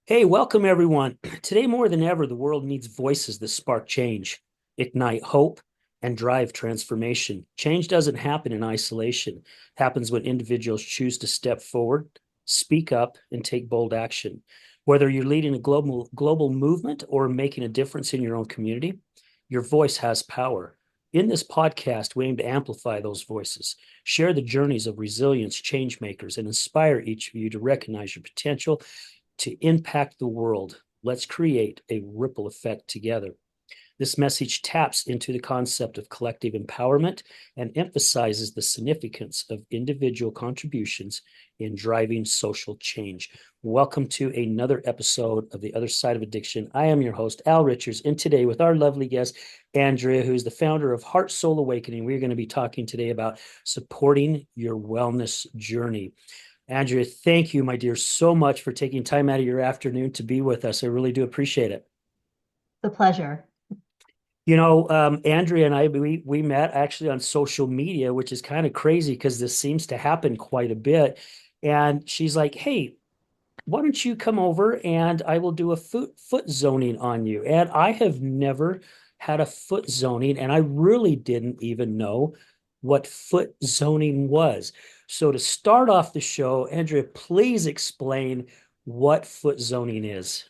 Hey, welcome everyone. Today, more than ever, the world needs voices that spark change, ignite hope, and drive transformation. Change doesn't happen in isolation. It happens when individuals choose to step forward, speak up, and take bold action. Whether you're leading a global movement or making a difference in your own community, your voice has power. In this podcast, we aim to amplify those voices, share the journeys of resilience, change makers, and inspire each of you to recognize your potential to impact the world. Let's create a ripple effect together. This message taps into the concept of collective empowerment and emphasizes the significance of individual contributions in driving social change. Welcome to another episode of The Other Side of Addiction. I am your host, Al Richards, and today with our lovely guest, Andrea, who's the founder of HeartSole Awakening, we're going to be talking today about supporting your wellness journey. Andrea, thank you, my dear, so much for taking time out of your afternoon to be with us. I really do appreciate it. The pleasure. Andrea and we met actually on social media, which is kind of crazy because this seems to happen quite a bit. And she's like, "Hey, why don't you come over and I will do a foot zoning on you?" And I have never had a foot zoning, and I really didn't even know what foot zoning was. So to start off the show, Andrea, please explain what foot zoning is.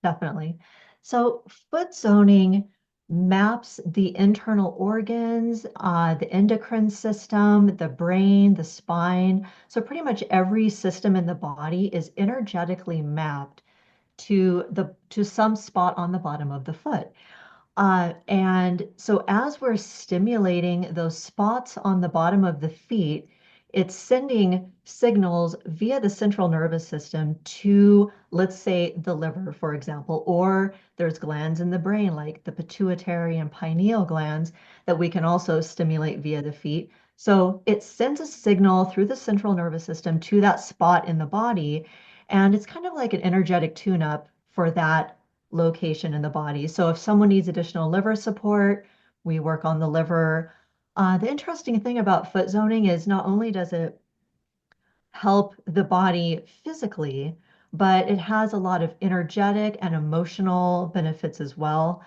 Definitely. So, foot zoning maps the internal organs, the endocrine system, the brain, the spine. So, pretty much every system in the body is energetically mapped to some spot on the bottom of the foot. And so as we're stimulating those spots on the bottom of the feet, it's sending signals via the central nervous system to, let's say, the liver, for example, or there's glands in the brain like the pituitary and pineal glands that we can also stimulate via the feet. So it sends a signal through the central nervous system to that spot in the body, and it's kind of like an energetic tune-up for that location in the body. So if someone needs additional liver support, we work on the liver. The interesting thing about foot zoning is not only does it help the body physically, but it has a lot of energetic and emotional benefits as well.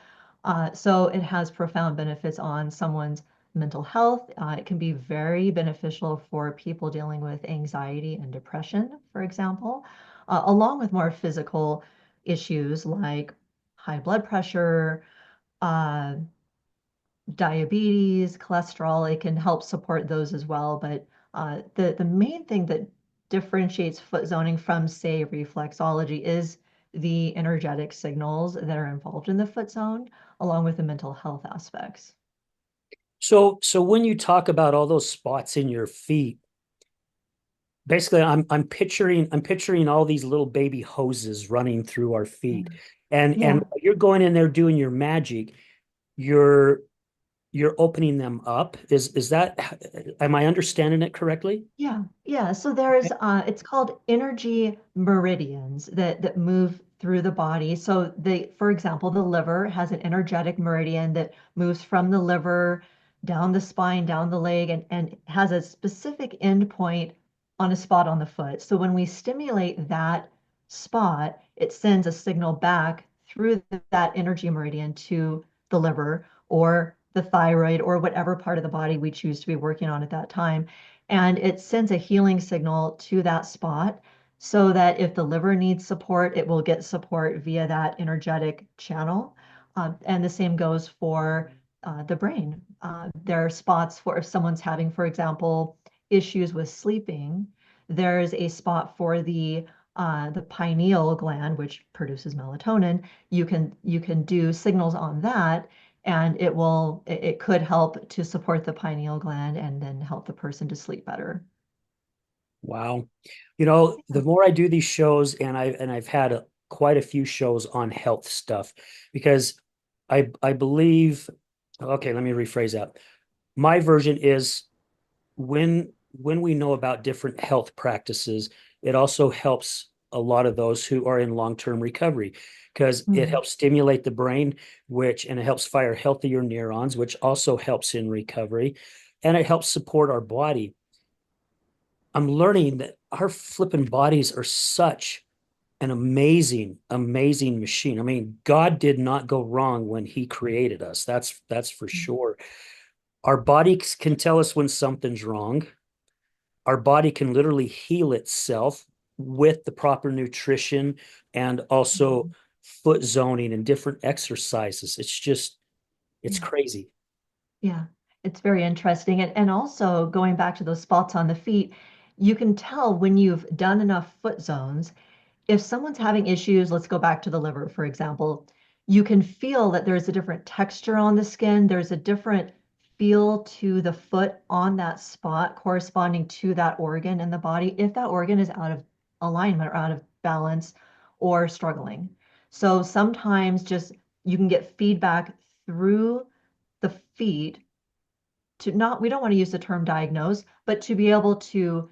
So it has profound benefits on someone's mental health. It can be very beneficial for people dealing with anxiety and depression, for example, along with more physical issues like high blood pressure, uh, diabetes, cholesterol. It can help support those as well. But the main thing that differentiates foot zoning from, say, reflexology is the energetic signals that are involved in the foot zone, along with the mental health aspects. So when you talk about all those spots in your feet, basically I'm picturing all these little baby hoses running through our Yeah. feet. And Yeah. you're going in there doing your magic. You're you're opening them up. Is that, am I understanding it correctly? Yeah, yeah. So there's it's called energy meridians that move through the body. So for example, the liver has an energetic meridian that moves from the liver down the spine, down the leg, and has a specific endpoint on a spot on the foot. So when we stimulate that spot, it sends a signal back through that energy meridian to the liver or the thyroid or whatever part of the body we choose to be working on at that time, and it sends a healing signal to that spot so that if the liver needs support, it will get support via that energetic channel. And the same goes for the brain. There are spots for if someone's having, for example, issues with sleeping, there's a spot for the pineal gland, which produces melatonin. You can do signals on that, and it could help to support the pineal gland and then help the person to sleep better. Wow. The more I do these shows, and I've had quite a few shows on health stuff, because I believe, okay, let me rephrase that. My version is when we know about different health practices, it also helps a lot of those who are in long-term recovery, because it Mm. helps stimulate the brain, and it helps fire healthier neurons, which also helps in recovery, and it helps support our body. I'm learning that our flipping bodies are such an amazing, amazing machine. I mean, God did not go wrong when he created us. That's for sure. Our body can tell us when something's wrong. Our body can literally heal itself with the proper nutrition and also Mhm. foot zoning and different exercises. It's Yeah. crazy. Yeah, it's very interesting. And also going back to those spots on the feet, you can tell when you've done enough foot zones. If someone's having issues, let's go back to the liver, for example, you can feel that there's a different texture on the skin. There's a different feel to the foot on that spot corresponding to that organ in the body if that organ is out of alignment or out of balance or struggling. So sometimes just you can get feedback through the feet to not, we don't want to use the term diagnose, but to be able to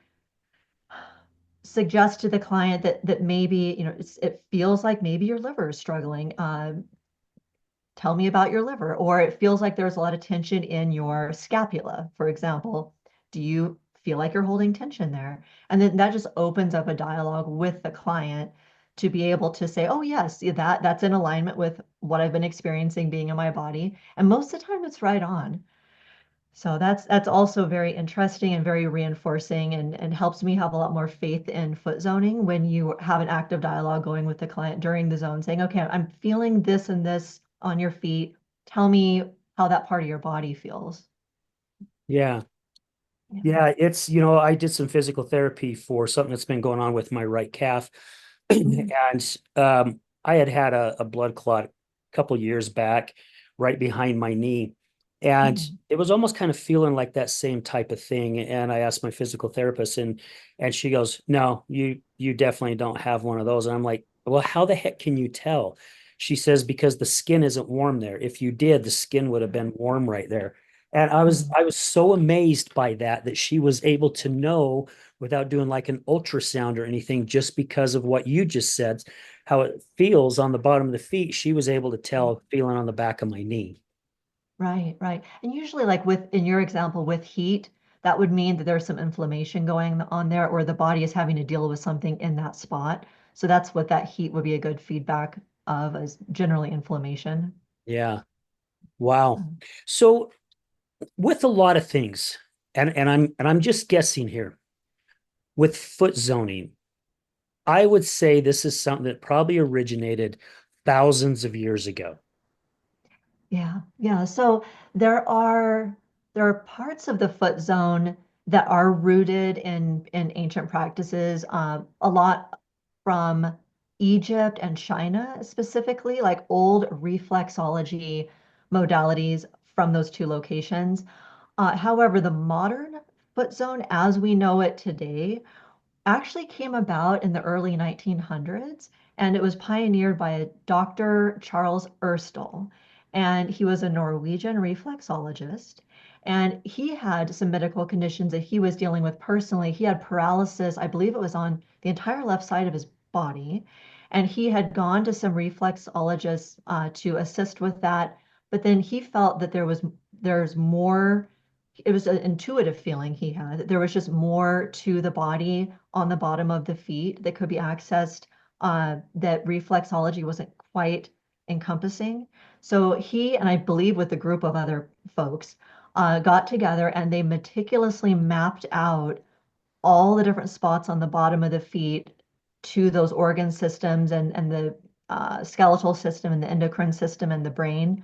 suggest to the client that maybe, it feels like maybe your liver is struggling. Tell me about your liver. Or it feels like there's a lot of tension in your scapula, for example. Do you feel like you're holding tension there? And then that just opens up a dialogue with the client to be able to say, oh yes, that's in alignment with what I've been experiencing being in my body. And most of the time it's right on. So that's also very interesting and very reinforcing and helps me have a lot more faith in foot zoning when you have an active dialogue going with the client during the zone, saying, okay, I'm feeling this and this on your feet. Tell me how that part of your body feels. Yeah. Yeah. Yeah, I did some physical therapy for something that's been going on with my right calf. Mhm. And I had a blood clot a couple years back right behind my knee. And Mhm. it was almost kind of feeling like that same type of thing. And I asked my physical therapist and she goes, "No, you definitely don't have one of those." And I'm like, "Well, how the heck can you tell?" She says, "Because the skin isn't warm there. If you did, the skin would have been warm right there." And Mhm. I was so amazed by that she was able to know without doing like an ultrasound or anything, just because of what you just said, how it feels on the bottom of the feet. She was able to tell feeling on the back of my knee. Right, right. And usually, like with in your example with heat, that would mean that there's some inflammation going on there, or the body is having to deal with something in that spot. So that's what that heat would be a good feedback of, as generally inflammation. Yeah. Wow. Mm. So with a lot of things, and I'm just guessing here, with foot zoning, I would say this is something that probably originated thousands of years ago. Yeah, yeah. So there are there are parts of the foot zone that are rooted in ancient practices, a lot from Egypt and China specifically, like old reflexology modalities from those two locations. However, the modern foot zone as we know it today actually came about in the early 1900s, and it was pioneered by a Dr. Charles Erstl. And he was a Norwegian reflexologist. And he had some medical conditions that he was dealing with personally. He had paralysis, I believe it was on the entire left side of his body. And he had gone to some reflexologists to assist with that. But then he felt that there's more, it was an intuitive feeling he had that there was just more to the body on the bottom of the feet that could be accessed, that reflexology wasn't quite encompassing. So he, and I believe with a group of other folks, got together and they meticulously mapped out all the different spots on the bottom of the feet to those organ systems and the skeletal system and the endocrine system and the brain.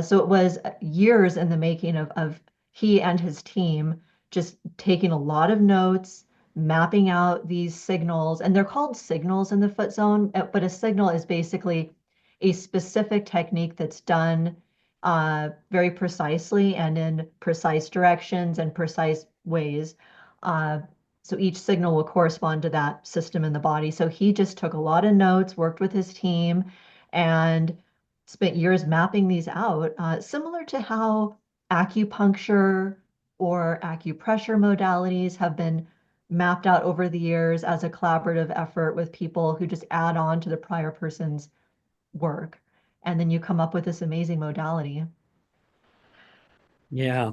So it was years in the making of he and his team just taking a lot of notes, mapping out these signals, and they're called signals in the foot zone, but a signal is basically a specific technique that's done very precisely and in precise directions and precise ways. Uh, so each signal will correspond to that system in the body. So he just took a lot of notes, worked with his team, and spent years mapping these out, similar to how acupuncture or acupressure modalities have been mapped out over the years as a collaborative effort with people who just add on to the prior person's work. And then you come up with this amazing modality. Yeah.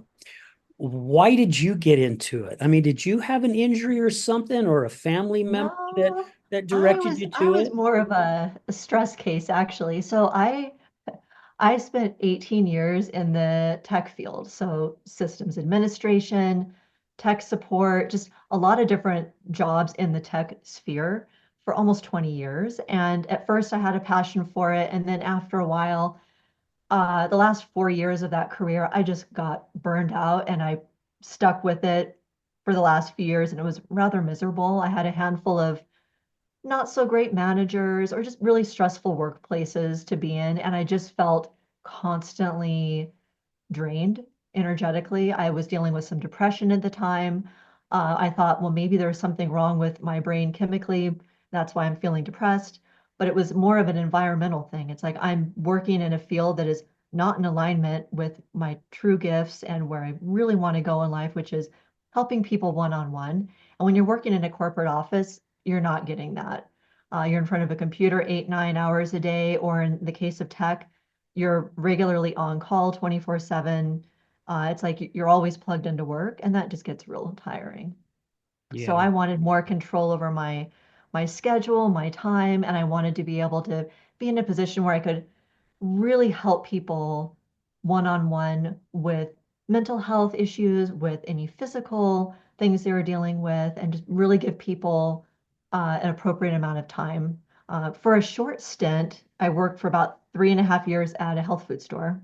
why did you get into it? I mean, did you have an injury or something, or a family member No, that I directed was you I to was it? more of a stress case actually. So I spent 18 years in the tech field, so systems administration, tech support, just a lot of different jobs in the tech sphere for almost 20 years. And at first I had a passion for it, and then after a while, the last 4 years of that career, I just got burned out and I stuck with it for the last few years, and it was rather miserable. I had a handful of not so great managers or just really stressful workplaces to be in. And I just felt constantly drained energetically. I was dealing with some depression at the time. I thought, well, maybe there's something wrong with my brain chemically. That's why I'm feeling depressed. But it was more of an environmental thing. It's like I'm working in a field that is not in alignment with my true gifts and where I really want to go in life, which is helping people one on one. And when you're working in a corporate office, you're not getting that. You're in front of a computer 8, 9 hours a day, or in the case of tech, you're regularly on call 24/7. It's like you're always plugged into work, and that just gets real tiring. So Yeah. I wanted more control over my schedule, my time, and I wanted to be able to be in a position where I could really help people one-on-one with mental health issues, with any physical things they were dealing with, and just really give people an appropriate amount of time. For a short stint, I worked for about 3.5 years at a health food store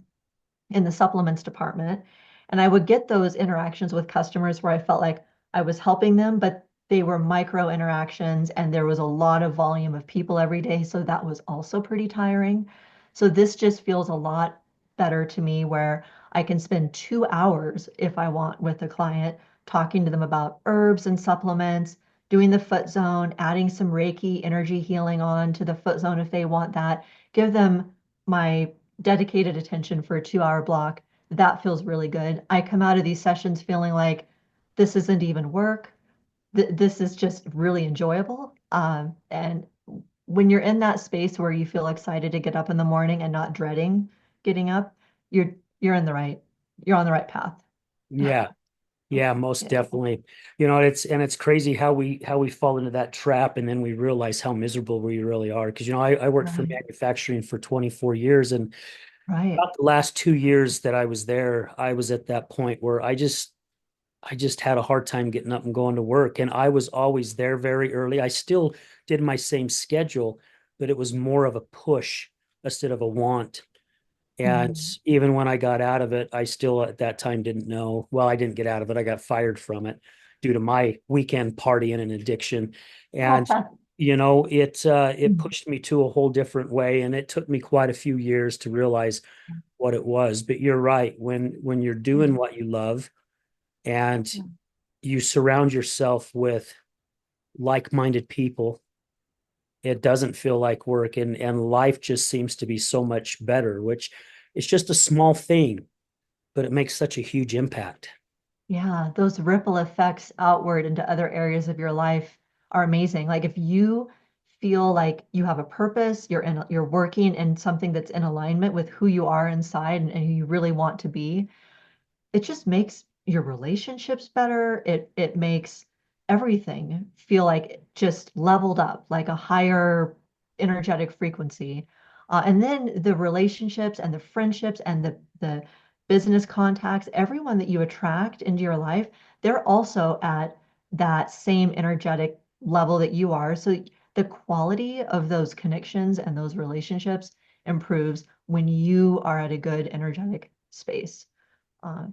in the supplements department. And I would get those interactions with customers where I felt like I was helping them, but they were micro interactions and there was a lot of volume of people every day. So that was also pretty tiring. So this just feels a lot better to me where I can spend 2 hours if I want with a client talking to them about herbs and supplements, doing the foot zone, adding some Reiki energy healing on to the foot zone if they want that, give them my dedicated attention for a 2 hour block. That feels really good. I come out of these sessions feeling like this isn't even work. This is just really enjoyable. And when you're in that space where you feel excited to get up in the morning and not dreading getting up, you're you're in the right, you're on the right path. Yeah. Yeah, most Yeah. definitely. You know, it's crazy how we fall into that trap and then we realize how miserable we really are. Because I worked for Right. manufacturing for 24 years, and Right. about the last 2 years that I was there, I was at that point where I just had a hard time getting up and going to work. And I was always there very early. I still did my same schedule, but it was more of a push instead of a want. And Mm. even when I got out of it, I still at that time didn't know. Well, I didn't get out of it. I got fired from it due to my weekend partying and addiction. And it pushed me to a whole different way. And it took me quite a few years to realize what it was. But you're right. When you're doing what you love and you surround yourself with like-minded people, it doesn't feel like work, and life just seems to be so much better, which it's just a small thing, but it makes such a huge impact. Yeah, those ripple effects outward into other areas of your life are amazing. Like if you feel like you have a purpose, you're working in something that's in alignment with who you are inside and who you really want to be, it just makes your relationships better. It makes everything feel like it just leveled up, like a higher energetic frequency. And then the relationships and the friendships and the business contacts, everyone that you attract into your life, they're also at that same energetic level that you are. So the quality of those connections and those relationships improves when you are at a good energetic space.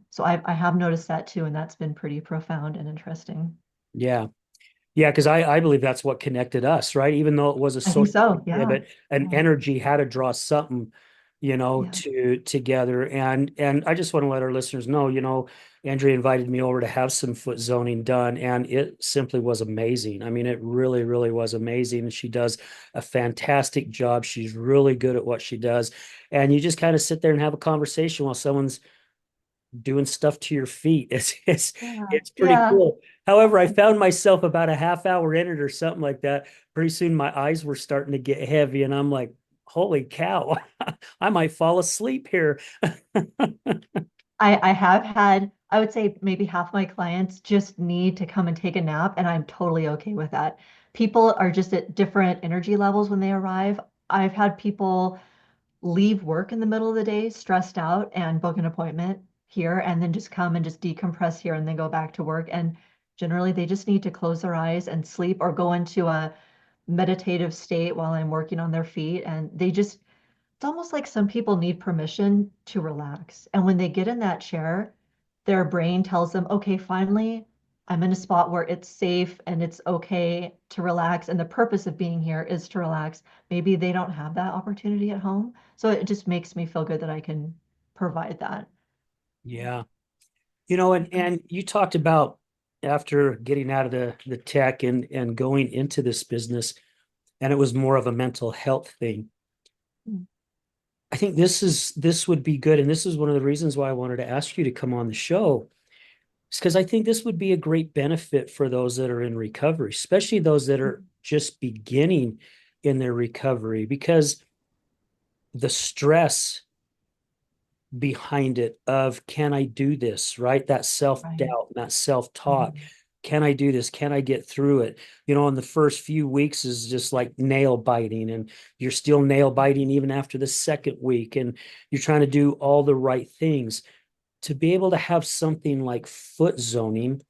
So I have noticed that too, and that's been pretty profound and interesting. Yeah. Yeah, because I believe that's what connected us, right? Even though it was a I think social so. media, Yeah. but an Yeah. energy had to draw something, Yeah. to together. And I just want to let our listeners know, Andrea invited me over to have some foot zoning done, and it simply was amazing. I mean, it really, really was amazing. And she does a fantastic job. She's really good at what she does. And you just kind of sit there and have a conversation while someone's doing stuff to your feet. It's Yeah. it's pretty Yeah. cool. However, I found myself about a half hour in it or something like that. Pretty soon my eyes were starting to get heavy, and I'm like, holy cow, I might fall asleep here. I have had, I would say maybe half my clients just need to come and take a nap, and I'm totally okay with that. People are just at different energy levels when they arrive. I've had people leave work in the middle of the day, stressed out, and book an appointment here, and then just come and just decompress here and then go back to work. And generally, they just need to close their eyes and sleep or go into a meditative state while I'm working on their feet. And they just, it's almost like some people need permission to relax. And when they get in that chair, their brain tells them, okay, finally, I'm in a spot where it's safe and it's okay to relax. And the purpose of being here is to relax. Maybe they don't have that opportunity at home. So it just makes me feel good that I can provide that. Yeah. And you talked about after getting out of the tech and going into this business, and it was more of a mental health thing. Mm. I think this would be good, and this is one of the reasons why I wanted to ask you to come on the show. It's because I think this would be a great benefit for those that are in recovery, especially those that are just beginning in their recovery, because the stress behind it of can I do this, right? That Right. self-doubt, that self-talk. Mhm. Can I do this? Can I get through it? In the first few weeks is just like nail biting, and you're still nail biting even after the second week, and you're trying to do all the right things. To be able to have something like foot zoning,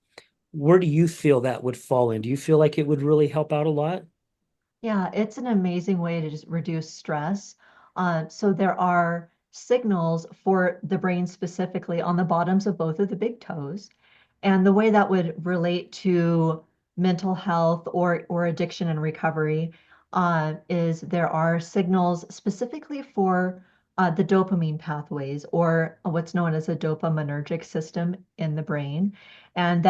where do you feel that would fall in? Do you feel like it would really help out a lot? Yeah, it's an amazing way to just reduce stress. So there are signals for the brain specifically on the bottoms of both of the big toes. And the way that would relate to mental health or addiction and recovery is there are signals specifically for the dopamine pathways or what's known as a dopaminergic system in the brain. And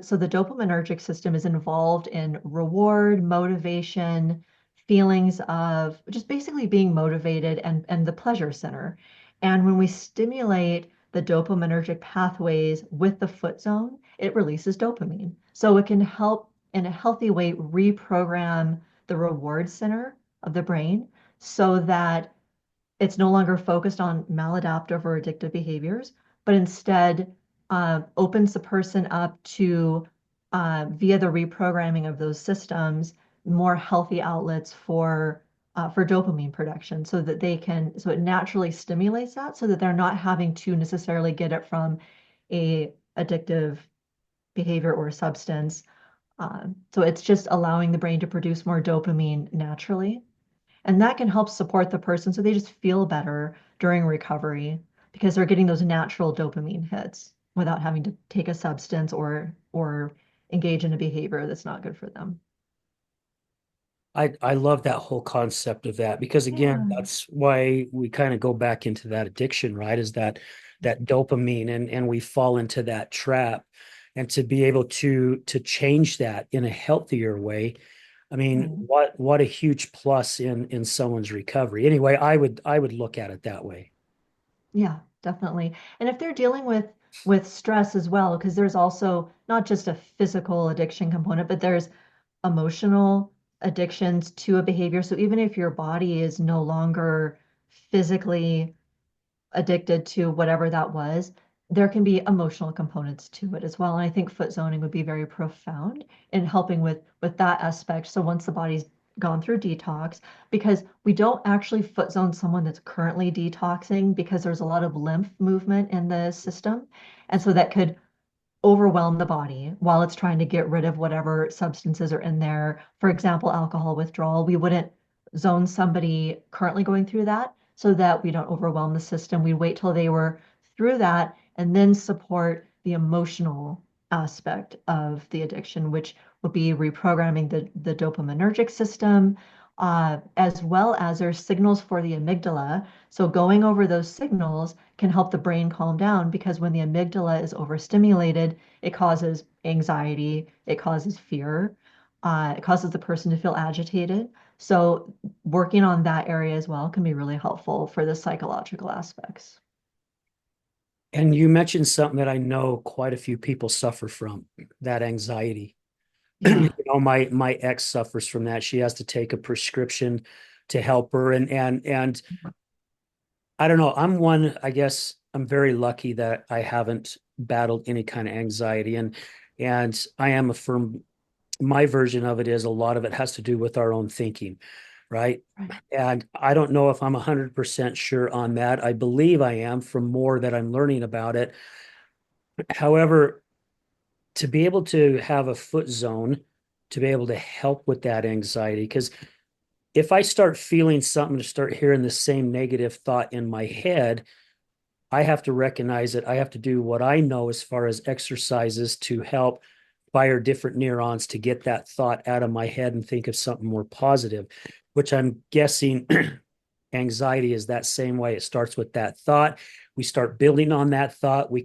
so the dopaminergic system is involved in reward, motivation, feelings of just basically being motivated and the pleasure center. And when we stimulate the dopaminergic pathways with the foot zone, it releases dopamine. So it can help in a healthy way reprogram the reward center of the brain so that it's no longer focused on maladaptive or addictive behaviors, but instead opens the person up to, via the reprogramming of those systems, more healthy outlets for dopamine production so that so it naturally stimulates that so that they're not having to necessarily get it from a addictive behavior or substance. So it's just allowing the brain to produce more dopamine naturally. And that can help support the person so they just feel better during recovery because they're getting those natural dopamine hits without having to take a substance or engage in a behavior that's not good for them. I love that whole concept of that because again, Yeah. that's why we kind of go back into that addiction, right? Is that dopamine and we fall into that trap. And to be able to change that in a healthier way, I mean, Right. what a huge plus in someone's recovery. Anyway, I would look at it that way. Yeah, definitely. And if they're dealing with stress as well, because there's also not just a physical addiction component, but there's emotional addictions to a behavior. So even if your body is no longer physically addicted to whatever that was, there can be emotional components to it as well. And I think foot zoning would be very profound in helping with that aspect. So once the body's gone through detox, because we don't actually foot zone someone that's currently detoxing because there's a lot of lymph movement in the system. And so that could overwhelm the body while it's trying to get rid of whatever substances are in there. For example, alcohol withdrawal, we wouldn't zone somebody currently going through that so that we don't overwhelm the system. We'd wait till they were through that and then support the emotional aspect of the addiction, which would be reprogramming the dopaminergic system, as well as there's signals for the amygdala. So going over those signals can help the brain calm down because when the amygdala is overstimulated, it causes anxiety, it causes fear, it causes the person to feel agitated. So working on that area as well can be really helpful for the psychological aspects. And you mentioned something that I know quite a few people suffer from, that anxiety. Yeah. My ex suffers from that. She has to take a prescription to help her, and I don't know. I'm one, I guess. I'm very lucky that I haven't battled any kind of anxiety, and I am a firm. My version of it is a lot of it has to do with our own thinking, right? Right. And I don't know if I'm 100% sure on that. I believe I am from more that I'm learning about it. However, to be able to have a foot zone, to be able to help with that anxiety, because if I start feeling something, to start hearing the same negative thought in my head, I have to recognize it. I have to do what I know as far as exercises to help fire different neurons to get that thought out of my head and think of something more positive, which I'm guessing anxiety is that same way. It starts with that thought. We start building on that thought. We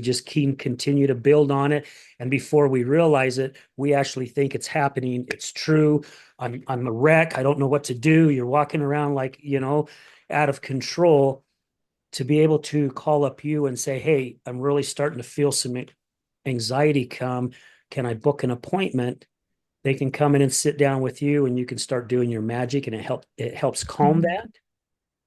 just keep continue to build on it. And before we realize it, we actually think it's happening. It's true. I'm a wreck. I don't know what to do. You're walking around like, out of control. To be able to call up you and say, hey, I'm really starting to feel some anxiety come. Can I book an appointment? They can come in and sit down with you and you can start doing your magic, and it helps calm Mhm. that.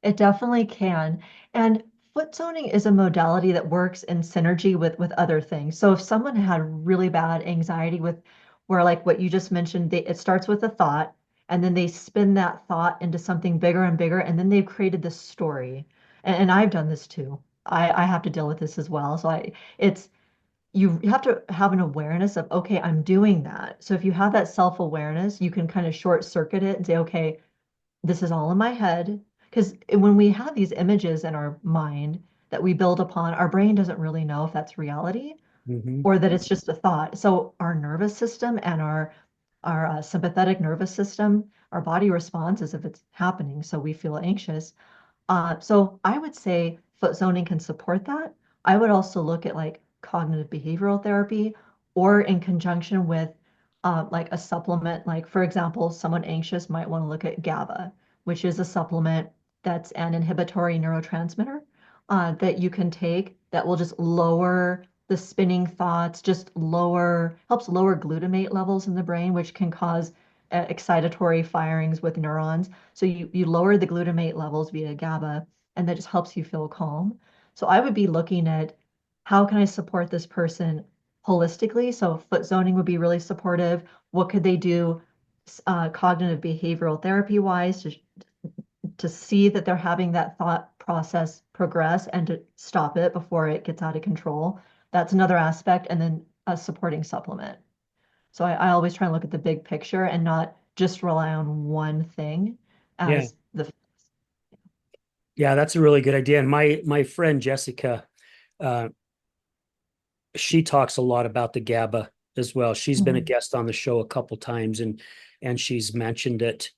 It definitely can. And foot zoning is a modality that works in synergy with other things. So if someone had really bad anxiety with where like what you just mentioned, it starts with a thought and then they spin that thought into something bigger and bigger, and then they've created this story. And I've done this too. I have to deal with this as well. So it's you have to have an awareness of, okay, I'm doing that. So if you have that self-awareness, you can kind of short circuit it and say, okay, this is all in my head. Because when we have these images in our mind that we build upon, our brain doesn't really know if that's reality Mm-hmm. or that it's just a thought. So our nervous system and our sympathetic nervous system, our body responds as if it's happening. So we feel anxious. So I would say foot zoning can support that. I would also look at like cognitive behavioral therapy or in conjunction with like a supplement. Like, for example, someone anxious might want to look at GABA, which is a supplement that's an inhibitory neurotransmitter that you can take that will just lower the spinning thoughts, helps lower glutamate levels in the brain, which can cause excitatory firings with neurons. So you lower the glutamate levels via GABA, and that just helps you feel calm. So I would be looking at how can I support this person holistically? So foot zoning would be really supportive. What could they do cognitive behavioral therapy wise to see that they're having that thought process progress and to stop it before it gets out of control? That's another aspect. And then a supporting supplement. So I always try and look at the big picture and not just rely on one thing Yeah. as the. Yeah, that's a really good idea. And my friend Jessica, uh, she talks a lot about the GABA as well. She's been a Mhm. guest on the show a couple times, and she's mentioned it.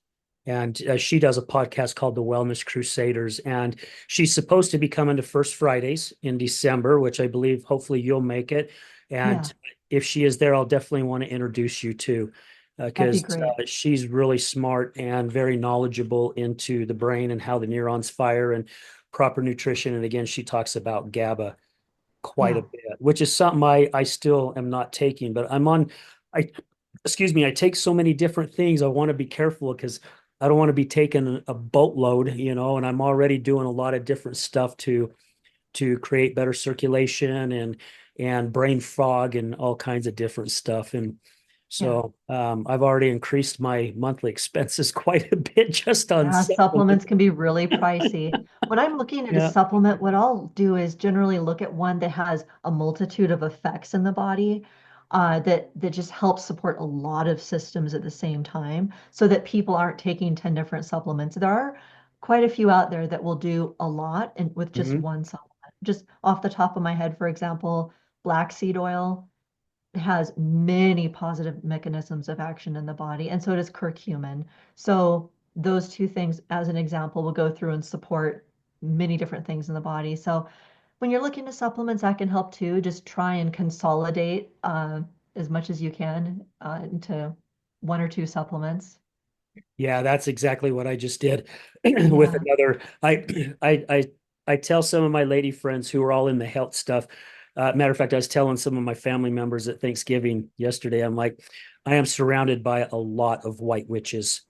And she does a podcast called The Wellness Crusaders, and she's supposed to be coming to First Fridays in December, which I believe hopefully you'll make it. And Yeah, if she is there, I'll definitely want to introduce you to, that'd be because great. she's really smart and very knowledgeable into the brain and how the neurons fire and proper nutrition. And again, she talks about GABA quite a Yeah, bit, which is something I still am not taking, but I, excuse me, I take so many different things. I want to be careful because I don't want to be taking a boatload, and I'm already doing a lot of different stuff to create better circulation and brain fog and all kinds of different stuff. And yeah. so I've already increased my monthly expenses quite a bit just on Yeah, supplements supplements. can be really pricey. When I'm looking at a Yeah. supplement, what I'll do is generally look at one that has a multitude of effects in the body that just helps support a lot of systems at the same time so that people aren't taking 10 different supplements. There are quite a few out there that will do a lot and with just Mhm. one supplement. Just off the top of my head, for example, black seed oil has many positive mechanisms of action in the body, and so does curcumin. So those two things, as an example, will go through and support many different things in the body. So when you're looking to supplements, that can help too. Just try and consolidate as much as you can into one or two supplements. Yeah, that's exactly what I just did with Yeah. another. I tell some of my lady friends who are all in the health stuff. Matter of fact, I was telling some of my family members at Thanksgiving yesterday, I'm like, I am surrounded by a lot of white witches.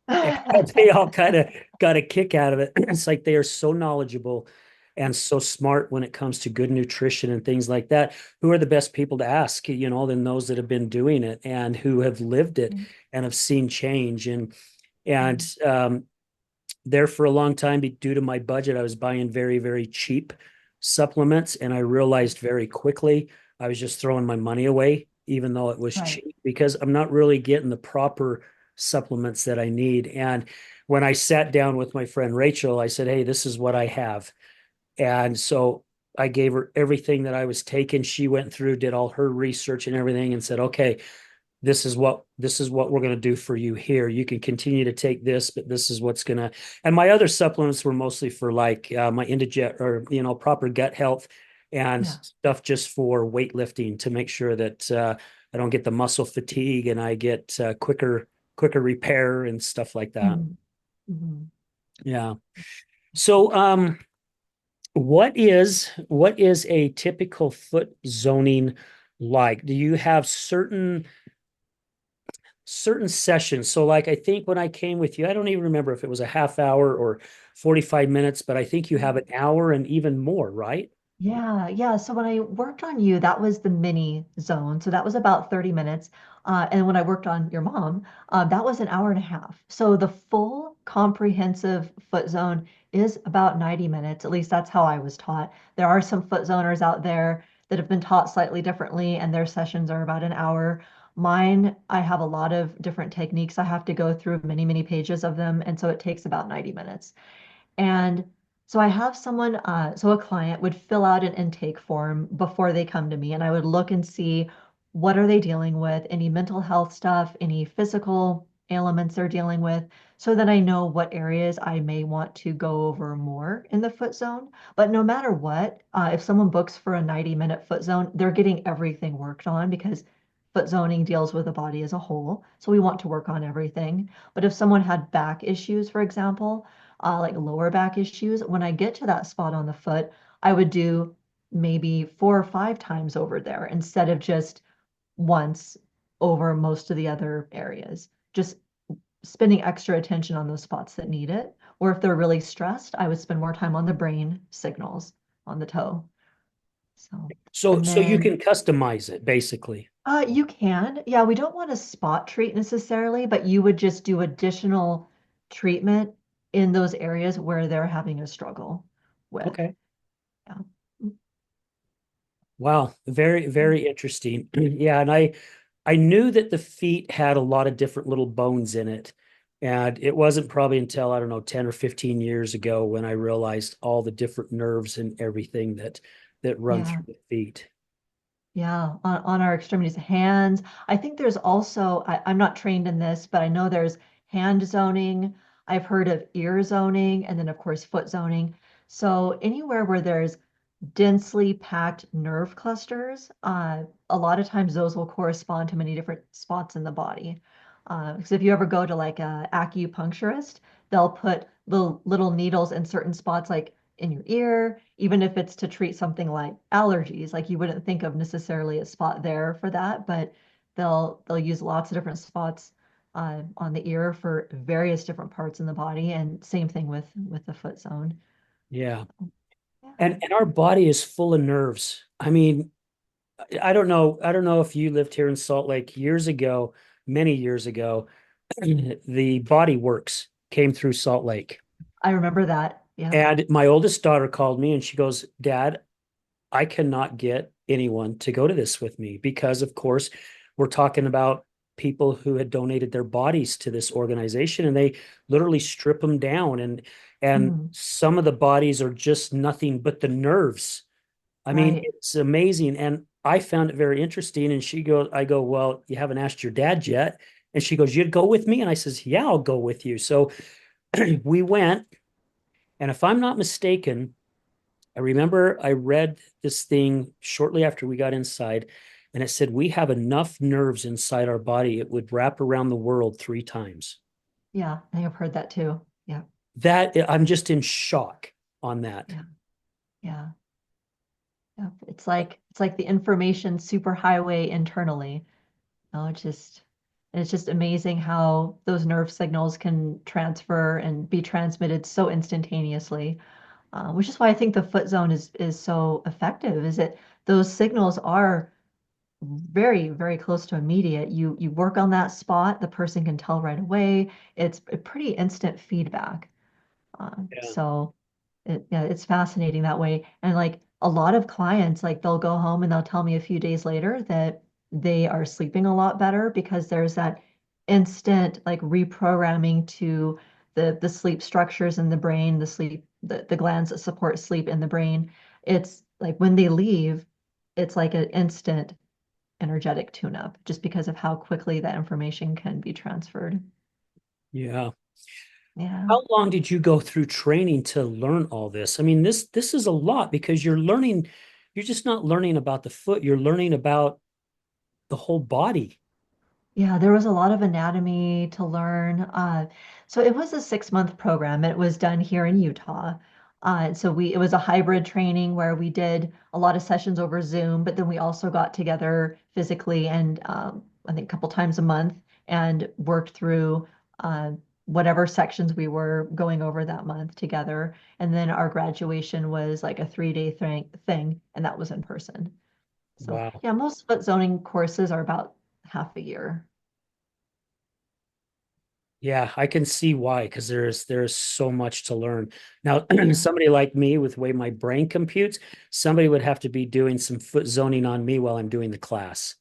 And they all kind of got a kick out of it. It's like they are so knowledgeable. and so smart when it comes to good nutrition and things like that. Who are the best people to ask, than those that have been doing it and who have lived it Mm, and have seen change. And mm, there for a long time, due to my budget, I was buying very, very cheap supplements. And I realized very quickly I was just throwing my money away, even though it was right. cheap, because I'm not really getting the proper supplements that I need. And when I sat down with my friend Rachel, I said, "Hey, this is what I have." And so I gave her everything that I was taking. She went through, did all her research and everything, and said, "Okay, this is what we're going to do for you here. You can continue to take this, but this is what's going to." And my other supplements were mostly for like my indiget or proper gut health and Yeah. stuff just for weightlifting to make sure that I don't get the muscle fatigue and I get quicker repair and stuff like that. Mm, mhm. Yeah. So what is a typical foot zoning like? Do you have certain sessions? So like I think when I came with you, I don't even remember if it was a half hour or 45 minutes, but I think you have an hour and even more, right? Yeah, yeah. So when I worked on you, that was the mini zone. So that was about 30 minutes. And when I worked on your mom, that was an hour and a half. So the full comprehensive foot zone is about 90 minutes. At least that's how I was taught. There are some foot zoners out there that have been taught slightly differently, and their sessions are about an hour. Mine, I have a lot of different techniques. I have to go through many, many pages of them. And so it takes about 90 minutes. And so I have someone, so a client would fill out an intake form before they come to me, and I would look and see what are they dealing with, any mental health stuff, any physical ailments they're dealing with, so that I know what areas I may want to go over more in the foot zone. But no matter what, if someone books for a 90-minute foot zone, they're getting everything worked on because foot zoning deals with the body as a whole. So we want to work on everything. But if someone had back issues, for example, like lower back issues, when I get to that spot on the foot, I would do maybe 4 or 5 times over there instead of just once over most of the other areas. Just spending extra attention on those spots that need it. Or if they're really stressed, I would spend more time on the brain signals on the toe. So, So and so you then can customize it basically. you can. Yeah, we don't want to spot treat necessarily, but you would just do additional treatment in those areas where they're having a struggle with. Okay. Yeah. Wow, very, very interesting. Yeah, and I knew that the feet had a lot of different little bones in it. And it wasn't probably until, I don't know, 10 or 15 years ago when I realized all the different nerves and everything that run Yeah. through the feet. Yeah. On our extremities, hands. I think there's also, I'm not trained in this, but I know there's hand zoning. I've heard of ear zoning, and then of course foot zoning. So anywhere where there's densely packed nerve clusters, a lot of times those will correspond to many different spots in the body. Because if you ever go to like a acupuncturist, they'll put little needles in certain spots, like in your ear, even if it's to treat something like allergies. Like you wouldn't think of necessarily a spot there for that, but they'll use lots of different spots on the ear for various different parts in the body, and same thing with the foot zone. Yeah. Yeah. And our body is full of nerves. I mean, I don't know if you lived here in Salt Lake years ago, many years ago, the Body Works came through Salt Lake. I remember that. Yeah. And my oldest daughter called me and she goes, "Dad, I cannot get anyone to go to this with me because, of course, we're talking about people who had donated their bodies to this organization and they literally strip them down and Mm, some of the bodies are just nothing but the nerves. I mean, right. it's amazing. And I found it very interesting. And I go, "Well, you haven't asked your dad yet." And she goes, "You'd go with me?" And I says, "Yeah, I'll go with you." So we went. And if I'm not mistaken, I remember I read this thing shortly after we got inside, and it said we have enough nerves inside our body, it would wrap around the world 3 times. Yeah. I think I've heard that too. Yeah. That I'm just in shock on that. Yeah. Yeah. Yeah. It's like the information superhighway internally. Oh, it's just amazing how those nerve signals can transfer and be transmitted so instantaneously. which is why I think the foot zone is so effective, is that those signals are very, very close to immediate. You work on that spot, the person can tell right away. It's a pretty instant feedback. Yeah. So yeah, it's fascinating that way. And like a lot of clients, like they'll go home and they'll tell me a few days later that they are sleeping a lot better because there's that instant like reprogramming to the sleep structures in the brain, the glands that support sleep in the brain. It's like when they leave, it's like an instant energetic tune-up just because of how quickly that information can be transferred. Yeah. Yeah. How long did you go through training to learn all this? I mean, this is a lot because you're just not learning about the foot, you're learning about the whole body. Yeah, there was a lot of anatomy to learn. So it was a 6 month program. It was done here in Utah. It was a hybrid training where we did a lot of sessions over Zoom, but then we also got together physically and I think a couple times a month and worked through uh, whatever sections we were going over that month together. And then our graduation was like a 3 day thing, and that was in person. So Wow. yeah, most foot zoning courses are about half a year. Yeah, I can see why, because there's so much to learn. Now, Yeah. somebody like me with the way my brain computes, somebody would have to be doing some foot zoning on me while I'm doing the class.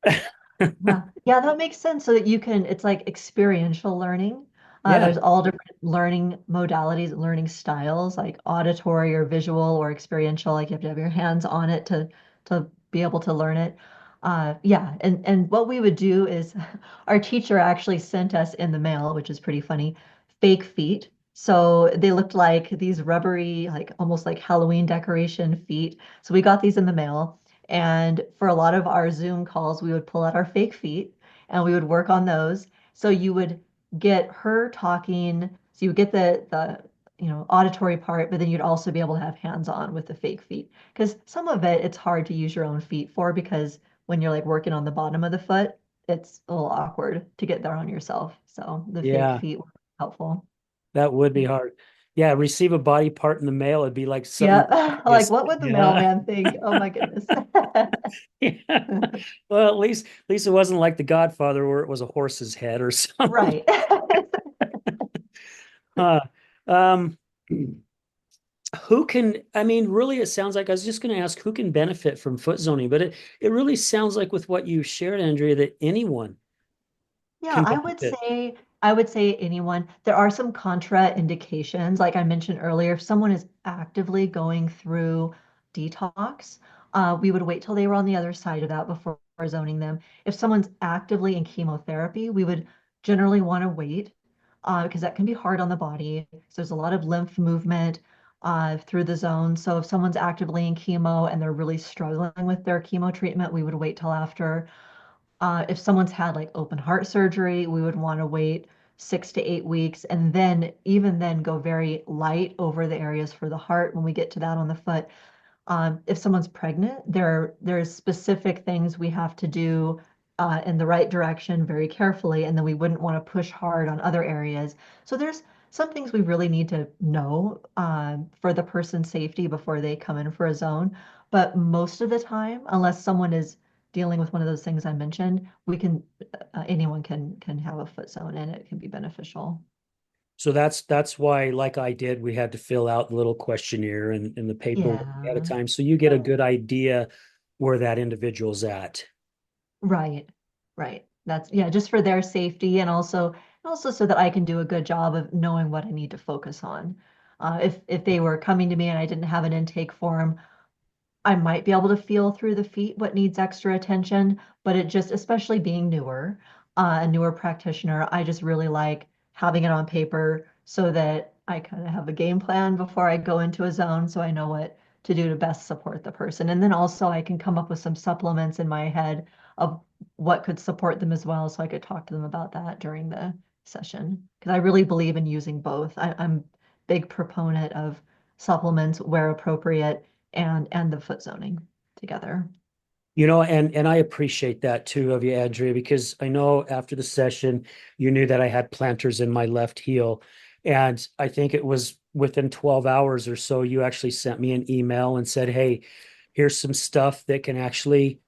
Yeah, yeah, that makes sense. So that you can, it's like experiential learning. Yeah. There's all different learning modalities, learning styles, like auditory or visual or experiential. Like you have to have your hands on it to be able to learn it. Yeah, and what we would do is, our teacher actually sent us in the mail, which is pretty funny, fake feet. So they looked like these rubbery, like almost like Halloween decoration feet. So we got these in the mail. And for a lot of our Zoom calls, we would pull out our fake feet and we would work on those. So you would get her talking. So you would get the auditory part, but then you'd also be able to have hands on with the fake feet. Because some of it, it's hard to use your own feet for because when you're like working on the bottom of the foot, it's a little awkward to get there on yourself. So the fake Yeah, feet were helpful. that would be hard. Yeah, receive a body part in the mail, it'd be like something. Yeah. Like, Yes. what would the Yeah. mailman think? Oh my goodness. Yeah. Well, at least it wasn't like The Godfather where it was a horse's head or something. Right. Uh, um, who can, I mean, really, it sounds like I was just going to ask who can benefit from foot zoning, but it really sounds like with what you shared, Andrea, that anyone Yeah, can I would benefit. say I would say anyone. There are some contraindications, like I mentioned earlier. If someone is actively going through detox, we would wait till they were on the other side of that before zoning them. If someone's actively in chemotherapy, we would generally want to wait because that can be hard on the body. So there's a lot of lymph movement through the zone. So if someone's actively in chemo and they're really struggling with their chemo treatment, we would wait till after. If someone's had like open heart surgery, we would want to wait 6 to 8 weeks and then even then go very light over the areas for the heart when we get to that on the foot. If someone's pregnant, there's specific things we have to do in the right direction very carefully, and then we wouldn't want to push hard on other areas. So there's some things we really need to know for the person's safety before they come in for a zone. But most of the time, unless someone is dealing with one of those things I mentioned, we can anyone can have a foot zone and it can be beneficial. So that's why, like I did, we had to fill out the little questionnaire and the paperwork ahead of Yeah. time. So you get a good idea where that individual's at. Right, right. That's yeah, just for their safety and also so that I can do a good job of knowing what I need to focus on. If they were coming to me and I didn't have an intake form, I might be able to feel through the feet what needs extra attention, but it just, especially being a newer practitioner, I just really like having it on paper so that I kind of have a game plan before I go into a zone so I know what to do to best support the person. And then also I can come up with some supplements in my head of what could support them as well so I could talk to them about that during the session. Because I really believe in using both. I'm big proponent of supplements where appropriate and the foot zoning together. And I appreciate that too of you, Andrea, because I know after the session you knew that I had planters in my left heel. And I think it was within 12 hours or so, you actually sent me an email and said, "Hey, here's some stuff that can actually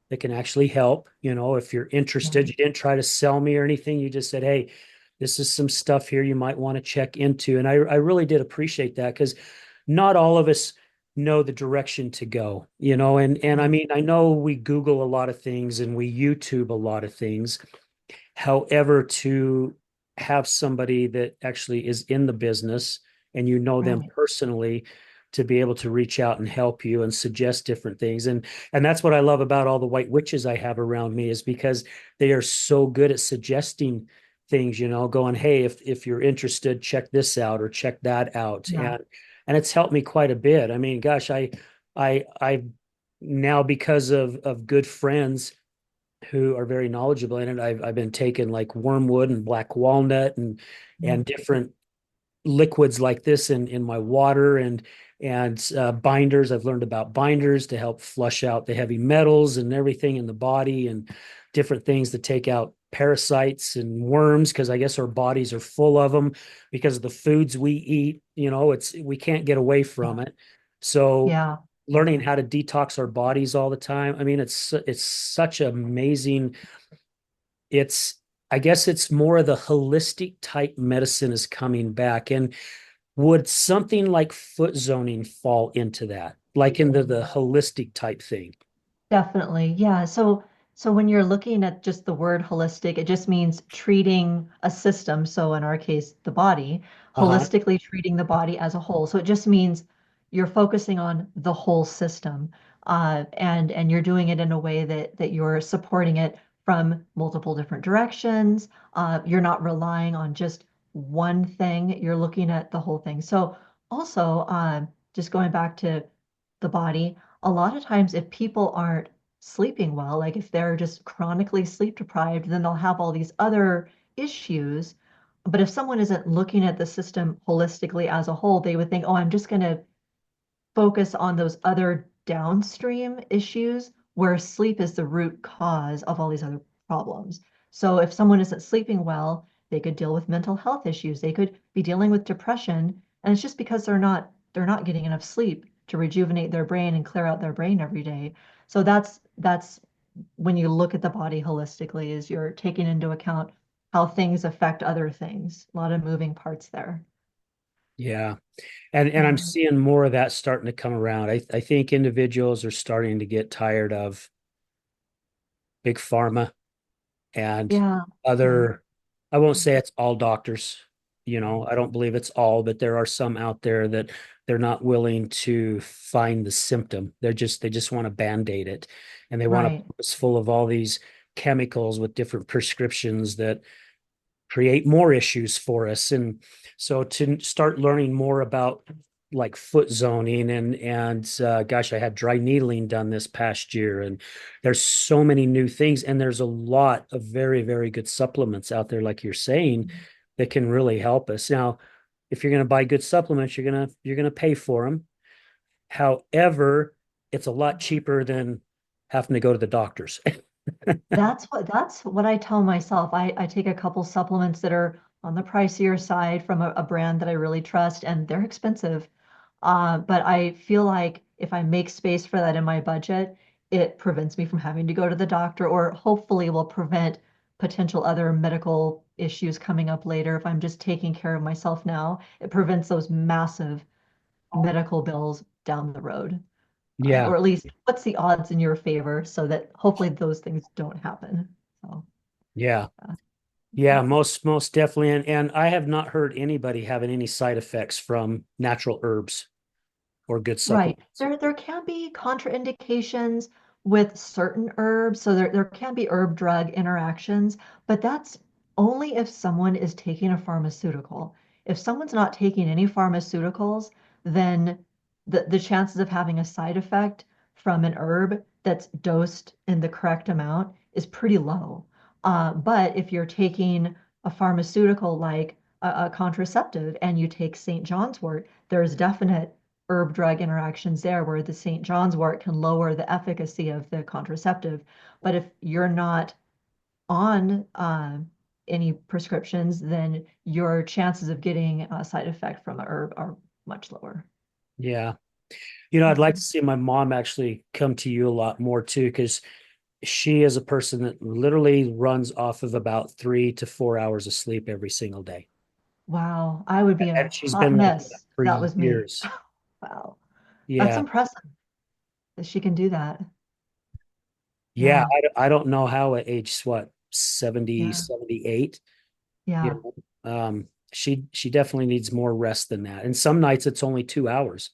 help. If you're Yeah. interested, you didn't try to sell me or anything. You just said, hey, this is some stuff here you might want to check into." And I really did appreciate that because not all of us know the direction to go. And I Right. mean, I know we Google a lot of things and we YouTube a lot of things. However, to have somebody that actually is in the business and them Right. personally to be able to reach out and help you and suggest different things. And that's what I love about all the white witches I have around me, is because they are so good at suggesting things, going, "Hey, if you're interested, check this out or check that out." Yeah. And it's helped me quite a bit. I mean, gosh, I now, because of good friends who are very knowledgeable in it. I've been taking like wormwood and black walnut and Mm. different liquids like this in my water, and binders. I've learned about binders to help flush out the heavy metals and everything in the body, and different things to take out parasites and worms, because I guess our bodies are full of them because of the foods we eat. We can't get away from Yeah. it. So Yeah. Yeah. learning how to detox our bodies all the time. I mean, it's such amazing. It's I guess it's more of the holistic type medicine is coming back. And would something like foot zoning fall into that, like into the holistic type thing? Definitely. Yeah. So when you're looking at just the word holistic, it just means treating a system. So in our case, the body, Uh-huh. holistically treating the body as a whole. So it just means you're focusing on the whole system. And you're doing it in a way that you're supporting it from multiple different directions. You're not relying on just one thing. You're looking at the whole thing. So also, just going back to the body, a lot of times if people aren't sleeping well, like if they're just chronically sleep deprived, then they'll have all these other issues. But if someone isn't looking at the system holistically as a whole, they would think, oh, I'm just going to focus on those other downstream issues where sleep is the root cause of all these other problems. So if someone isn't sleeping well, they could deal with mental health issues. They could be dealing with depression, and it's just because they're not getting enough sleep to rejuvenate their brain and clear out their brain every day. So that's when you look at the body holistically, is you're taking into account how things affect other things. A lot of moving parts there. Yeah. And I'm Yeah. seeing more of that starting to come around. I think individuals are starting to get tired of big pharma and Yeah. Yeah. other. I won't say it's all doctors. I don't believe it's all, but there are some out there that they're not willing to find the symptom. They just want to band-aid it. And they want to Right. put us full of all these chemicals with different prescriptions that create more issues for us. And so to start learning more about like foot zoning and gosh, I had dry needling done this past year, and there's so many new things, and there's a lot of very, very good supplements out there, like you're saying, that can really help us. Now, if you're going to buy good supplements, you're going to pay for them. However, it's a lot cheaper than having to go to the doctors. That's what I tell myself. I take a couple supplements that are on the pricier side from a brand that I really trust, and they're expensive. But I feel like if I make space for that in my budget, it prevents me from having to go to the doctor, or hopefully will prevent potential other medical issues coming up later. If I'm just taking care of myself now, it prevents those massive medical bills down the road. Yeah, Or at least what's the odds in your favor so that hopefully those things don't happen. So, yeah. yeah. Yeah, most definitely. And I have not heard anybody having any side effects from natural herbs or good Right. supplements. There can be contraindications with certain herbs, so there can be herb drug interactions, but that's only if someone is taking a pharmaceutical. If someone's not taking any pharmaceuticals, then the chances of having a side effect from an herb that's dosed in the correct amount is pretty low. But if you're taking a pharmaceutical like a contraceptive and you take St. John's wort, there's definite herb drug interactions there where the St. John's wort can lower the efficacy of the contraceptive. But if you're not on any prescriptions, then your chances of getting a side effect from a herb are much lower. Yeah. I'd like to see my mom actually come to you a lot more too, because she is a person that literally runs off of about 3 to 4 hours of sleep every single day. Wow, I would be in a And she's hot been like that mess if for that was me. years. Wow, that's Yeah. impressive that she can do that. Yeah. Yeah, I don't know how at age what, 70, yeah, 78, you yeah. she definitely needs more rest than that. And some nights it's only 2 hours.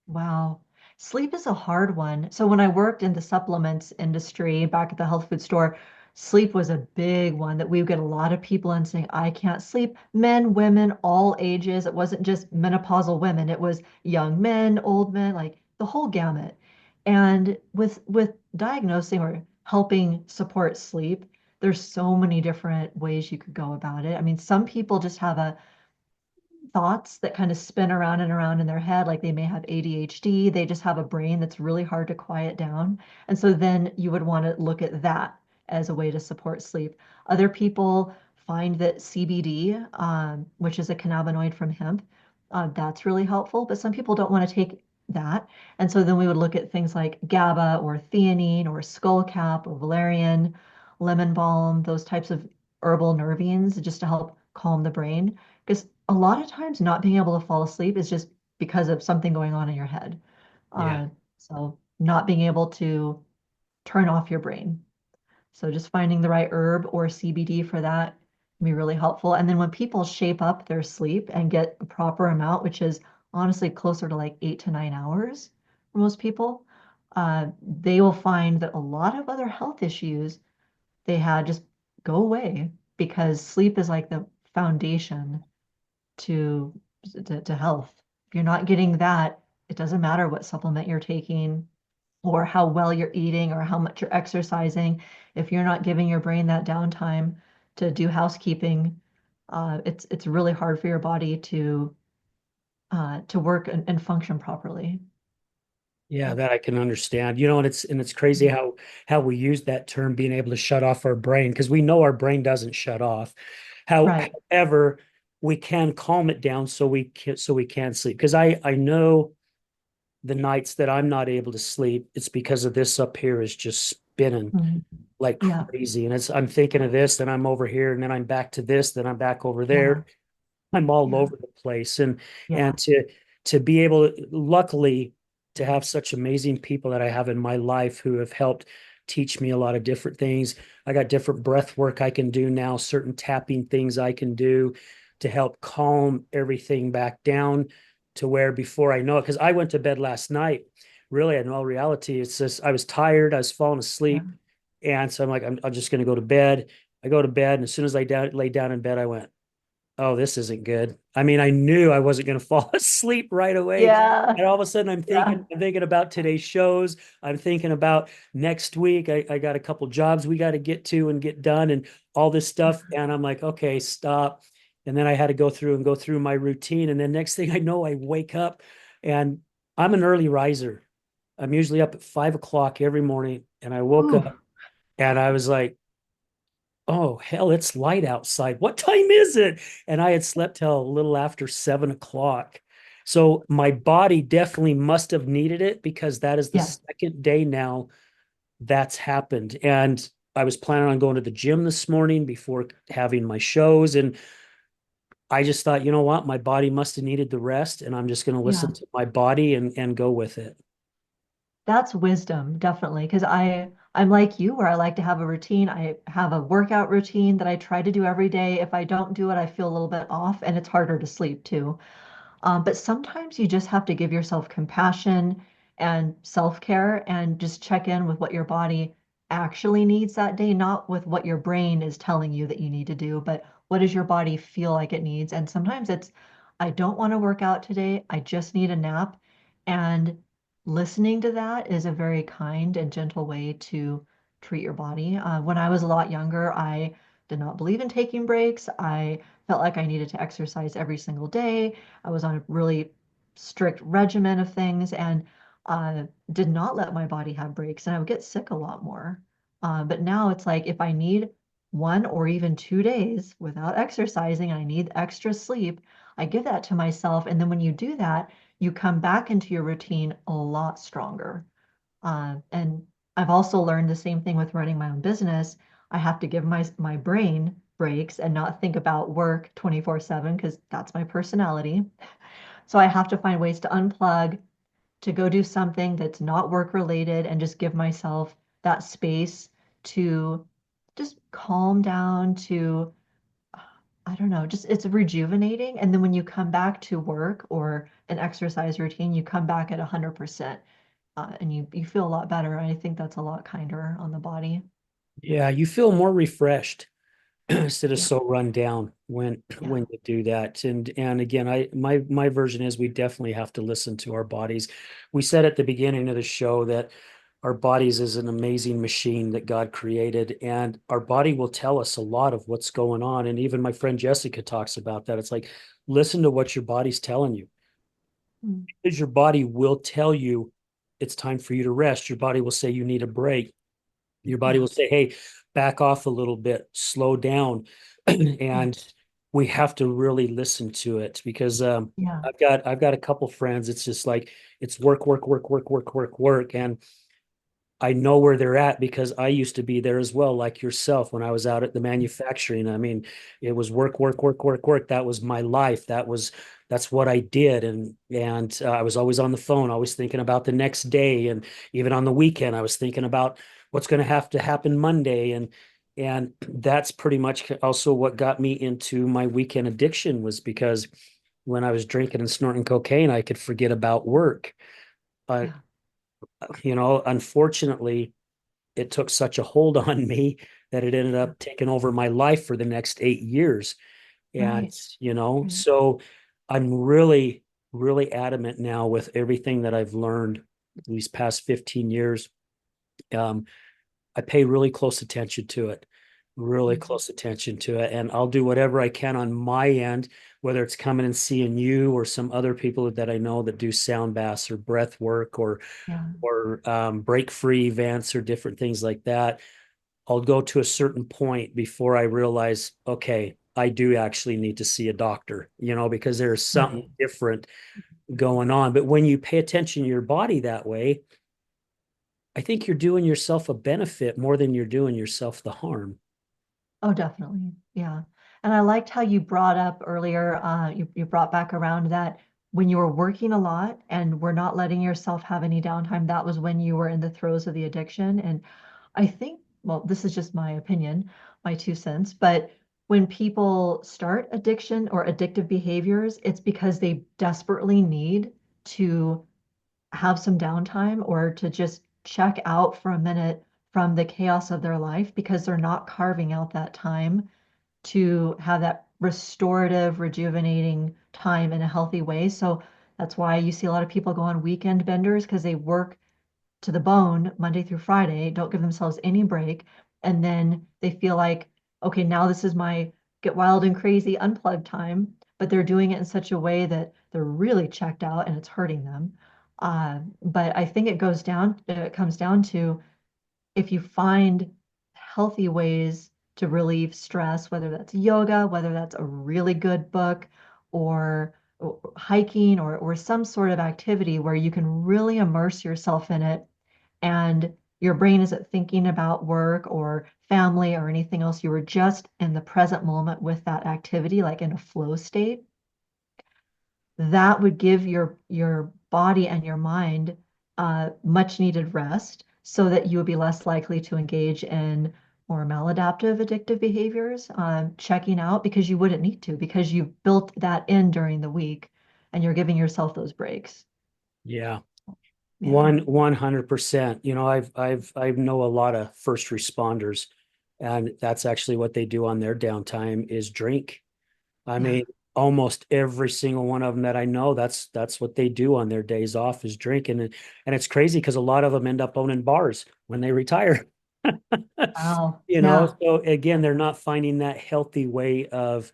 Wow. Sleep is a hard one. So when I worked in the supplements industry back at the health food store, sleep was a big one that we would get a lot of people in saying, I can't sleep. Men, women, all ages. It wasn't just menopausal women. It was young men, old men, like the whole gamut. And with diagnosing or helping support sleep, there's so many different ways you could go about it. I mean, some people just have a thoughts that kind of spin around and around in their head, like they may have ADHD. They just have a brain that's really hard to quiet down. And so then you would want to look at that as a way to support sleep. Other people find that CBD, which is a cannabinoid from hemp, that's really helpful. But some people don't want to take that. And so then we would look at things like GABA or theanine or skullcap or valerian, lemon balm, those types of herbal nervines just to help calm the brain. Because a lot of times not being able to fall asleep is just because of something going on in your head. Yeah. So not being able to turn off your brain. So just finding the right herb or CBD for that can be really helpful. And then when people shape up their sleep and get a proper amount, which is honestly closer to like 8 to 9 hours for most people, they will find that a lot of other health issues they had just go away because sleep is like the foundation to, to health. If you're not getting that, it doesn't matter what supplement you're taking or how well you're eating or how much you're exercising. If you're not giving your brain that downtime to do housekeeping, it's really hard for your body to work and function properly. Yeah, Yep. that I can understand. And it's crazy Mhm. how we use that term, being able to shut off our brain, because we know our brain doesn't shut off. Right. However, we can calm it down so we can sleep. Because I know the nights that I'm not able to sleep, it's because of this up here is just spinning Mhm. like Yeah. crazy. And I'm thinking of this, then I'm over here, and then I'm back to this, then I'm back over Yeah. there. I'm all Yeah. over the place. And Yeah. and to be able, luckily, to have such amazing people that I have in my life who have helped teach me a lot of different things. I got different breath work I can do now, certain tapping things I can do to help calm everything back down to where before I know it. Because I went to bed last night, really, in all reality, it's just I was tired, I was falling Yeah. asleep. And so I'm like, I'm just going to go to bed. I go to bed, and as soon as lay down in bed, I went, oh, this isn't good. I mean, I knew I wasn't going to fall asleep right away. Yeah. And all of a sudden Yeah. I'm thinking about today's shows. I'm thinking about next week. I got a couple jobs we got to get to and get done and all this stuff. And I'm like, okay, stop. And then I had to go through my routine. And then next thing I know, I wake up and I'm an early riser. I'm usually up at 5 o'clock every morning. And I woke Ooh. up and I was like, oh, hell, it's light outside. What time is it? And I had slept till a little after 7 o'clock. So my body definitely must have needed it, because that is the Yeah. second day now that's happened. And I was planning on going to the gym this morning before having my shows. And I just thought, you know what? My body must have needed the rest. And I'm just going to Yeah. listen to my body and go with it. That's wisdom, definitely. Because I'm like you, where I like to have a routine. I have a workout routine that I try to do every day. If I don't do it, I feel a little bit off, and it's harder to sleep too. But sometimes you just have to give yourself compassion and self-care and just check in with what your body actually needs that day, not with what your brain is telling you that you need to do, but what does your body feel like it needs? And sometimes it's, I don't want to work out today. I just need a nap. And listening to that is a very kind and gentle way to treat your body. When I was a lot younger, I did not believe in taking breaks. I felt like I needed to exercise every single day. I was on a really strict regimen of things and did not let my body have breaks, and I would get sick a lot more. But now it's like if I need one or even 2 days without exercising, I need extra sleep, I give that to myself. And then when you do that, you come back into your routine a lot stronger. And I've also learned the same thing with running my own business. I have to give my brain breaks and not think about work 24/7 because that's my personality. So I have to find ways to unplug, to go do something that's not work related and just give myself that space to just calm down, to, I don't know, just it's rejuvenating. And then when you come back to work or an exercise routine, you come back at 100%, and you feel a lot better. I think that's a lot kinder on the body. Yeah, you feel more refreshed instead of Yeah, so run down yeah, when you do that. And again, my version is we definitely have to listen to our bodies. We said at the beginning of the show that our bodies is an amazing machine that God created, and our body will tell us a lot of what's going on. And even my friend Jessica talks about that. It's like, listen to what your body's telling you, mm, because your body will tell you it's time for you to rest. Your body will say you need a break. Your body yeah, will say, hey, back off a little bit, slow down. mm, And we have to really listen to it because yeah, I've got a couple friends. It's just like it's work, work, work, work, work, work, work. And I know where they're at because I used to be there as well, like yourself, when I was out at the manufacturing. I mean, it was work, work, work, work, work. That was my life. That's what I did, and I was always on the phone, always thinking about the next day, and even on the weekend, I was thinking about what's going to have to happen Monday, and that's pretty much also what got me into my weekend addiction was because when I was drinking and snorting cocaine, I could forget about work. But yeah, unfortunately it took such a hold on me that it ended up taking over my life for the next 8 years. And, right, right, so I'm really, really adamant now with everything that I've learned these past 15 years. Um, I pay really close attention to it, really mm, close attention to it. And I'll do whatever I can on my end, whether it's coming and seeing you or some other people that I know that do sound baths or breath work yeah, or break free events or different things like that. I'll go to a certain point before I realize, okay, I do actually need to see a doctor, because there's something right. different going on. But when you pay attention to your body that way, I think you're doing yourself a benefit more than you're doing yourself the harm. Oh, definitely. Yeah. And I liked how you brought up earlier, you brought back around that when you were working a lot and were not letting yourself have any downtime, that was when you were in the throes of the addiction. And I think, well, this is just my opinion, my 2 cents, but when people start addiction or addictive behaviors, it's because they desperately need to have some downtime or to just check out for a minute from the chaos of their life because they're not carving out that time to have that restorative, rejuvenating time in a healthy way. So that's why you see a lot of people go on weekend benders because they work to the bone Monday through Friday, don't give themselves any break. And then they feel like, okay, now this is my get wild and crazy unplugged time, but they're doing it in such a way that they're really checked out and it's hurting them. But I think it comes down to if you find healthy ways to relieve stress, whether that's yoga, whether that's a really good book, or hiking, or some sort of activity where you can really immerse yourself in it and your brain isn't thinking about work or family or anything else. You were just in the present moment with that activity, like in a flow state. That would give your body and your mind much needed rest so that you would be less likely to engage in more maladaptive addictive behaviors, checking out because you wouldn't need to, because you've built that in during the week and you're giving yourself those breaks. Yeah. Yeah. 100%. I know a lot of first responders, and that's actually what they do on their downtime is drink. I Yeah. mean, almost every single one of them that I know, that's what they do on their days off is drinking. And it's crazy because a lot of them end up owning bars when they retire. Wow. Yeah. So again, Yeah. they're not finding that healthy way of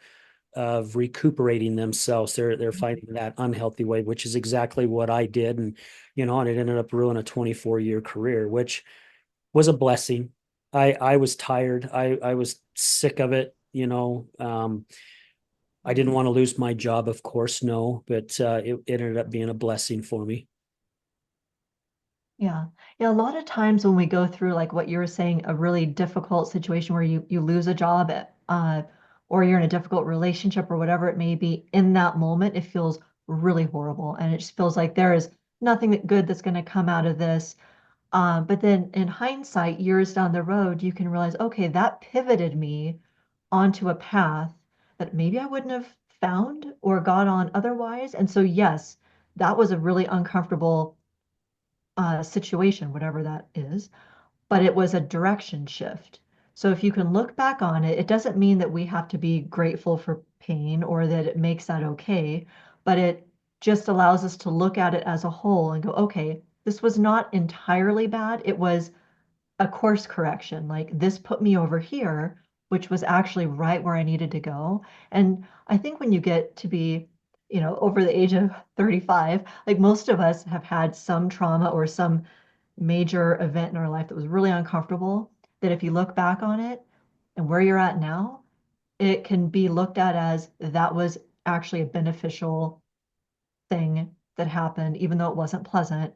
recuperating themselves. They're finding that unhealthy way, which is exactly what I did. And it ended up ruining a 24-year career, which was a blessing. I was tired. I was sick of it, I didn't want to lose my job, of course, no, but it ended up being a blessing for me. Yeah. Yeah, a lot of times when we go through like what you were saying, a really difficult situation where you lose a job or you're in a difficult relationship or whatever it may be, in that moment it feels really horrible and it just feels like there is nothing good that's going to come out of this. But then in hindsight, years down the road, you can realize, okay, that pivoted me onto a path that maybe I wouldn't have found or got on otherwise. And so, yes, that was a really uncomfortable situation, whatever that is, but it was a direction shift. So if you can look back on it, it doesn't mean that we have to be grateful for pain or that it makes that okay, but it just allows us to look at it as a whole and go, okay, this was not entirely bad. It was a course correction. Like this put me over here, which was actually right where I needed to go. And I think when you get to be, over the age of 35, like most of us have had some trauma or some major event in our life that was really uncomfortable, that if you look back on it and where you're at now, it can be looked at as that was actually a beneficial thing that happened, even though it wasn't pleasant.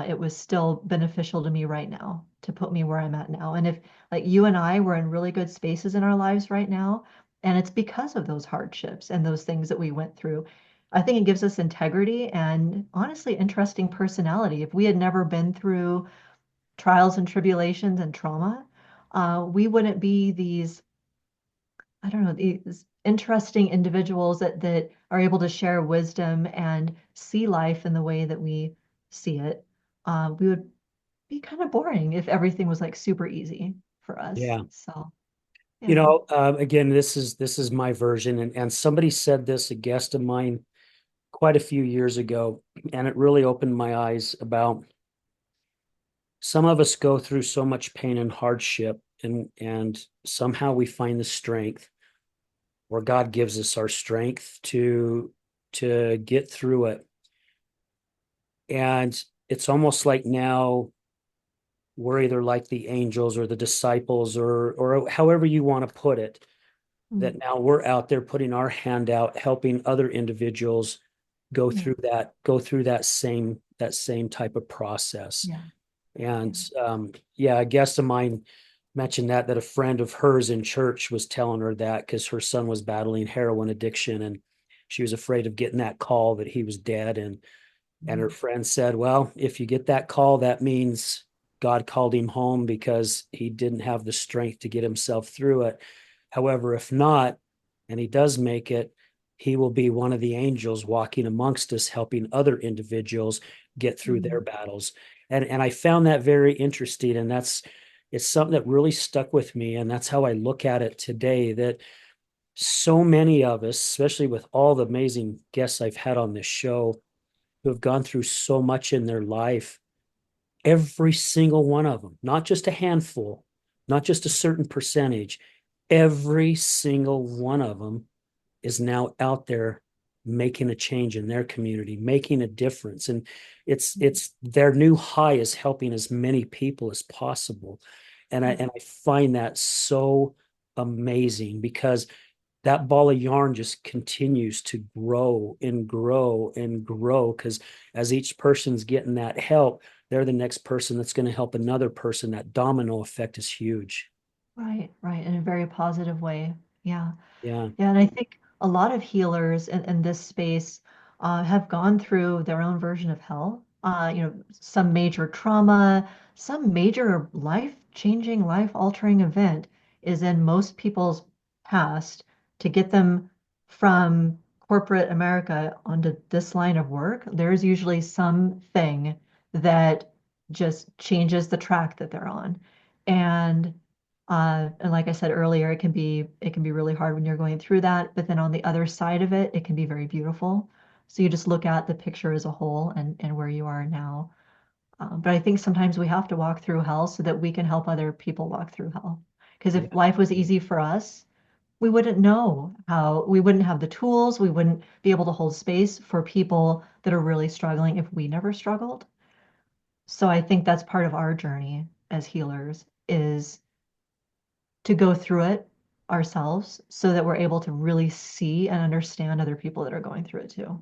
It was still beneficial to me right now to put me where I'm at now. And if like you and I were in really good spaces in our lives right now, and it's because of those hardships and those things that we went through, I think it gives us integrity and honestly interesting personality. If we had never been through trials and tribulations and trauma, we wouldn't be these, I don't know, these interesting individuals that are able to share wisdom and see life in the way that we see it. We would be kind of boring if everything was like super easy for us. Yeah. So, yeah. Again, this is my version, and somebody said this, a guest of mine, quite a few years ago, and it really opened my eyes about some of us go through so much pain and hardship, and somehow we find the strength, or God gives us our strength to get through it. And it's almost like now we're either like the angels or the disciples, or however you want to put it, Mm, that now we're out there putting our hand out, helping other individuals yeah. go through that same type of process. Yeah. And Yeah. yeah, a guest of mine mentioned that a friend of hers in church was telling her that because her son was battling heroin addiction, and she was afraid of getting that call that he was dead. And her Mm, friend said, well, if you get that call, that means God called him home because he didn't have the strength to get himself through it. However, if not, and he does make it, he will be one of the angels walking amongst us, helping other individuals get through their mm, battles. And I found that very interesting. And it's something that really stuck with me. And that's how I look at it today, that so many of us, especially with all the amazing guests I've had on this show, who have gone through so much in their life, every single one of them, not just a handful, not just a certain percentage, every single one of them is now out there making a change in their community, making a difference. And it's their new high is helping as many people as possible. And I yeah. and I find that so amazing because that ball of yarn just continues to grow and grow and grow, because as each person's getting that help, they're the next person that's going to help another person. That domino effect is huge. Right. Right. In a very positive way. Yeah. Yeah. Yeah, and I think a lot of healers in this space have gone through their own version of hell. Some major trauma, some major life-changing, life-altering event is in most people's past to get them from corporate America onto this line of work. There's usually something that just changes the track that they're on. And like I said earlier, it can be really hard when you're going through that. But then on the other side of it, it can be very beautiful. So you just look at the picture as a whole and where you are now. But I think sometimes we have to walk through hell so that we can help other people walk through hell. Because if Yeah. life was easy for us, we wouldn't know how, we wouldn't have the tools, we wouldn't be able to hold space for people that are really struggling if we never struggled. So I think that's part of our journey as healers is to go through it ourselves so that we're able to really see and understand other people that are going through it too.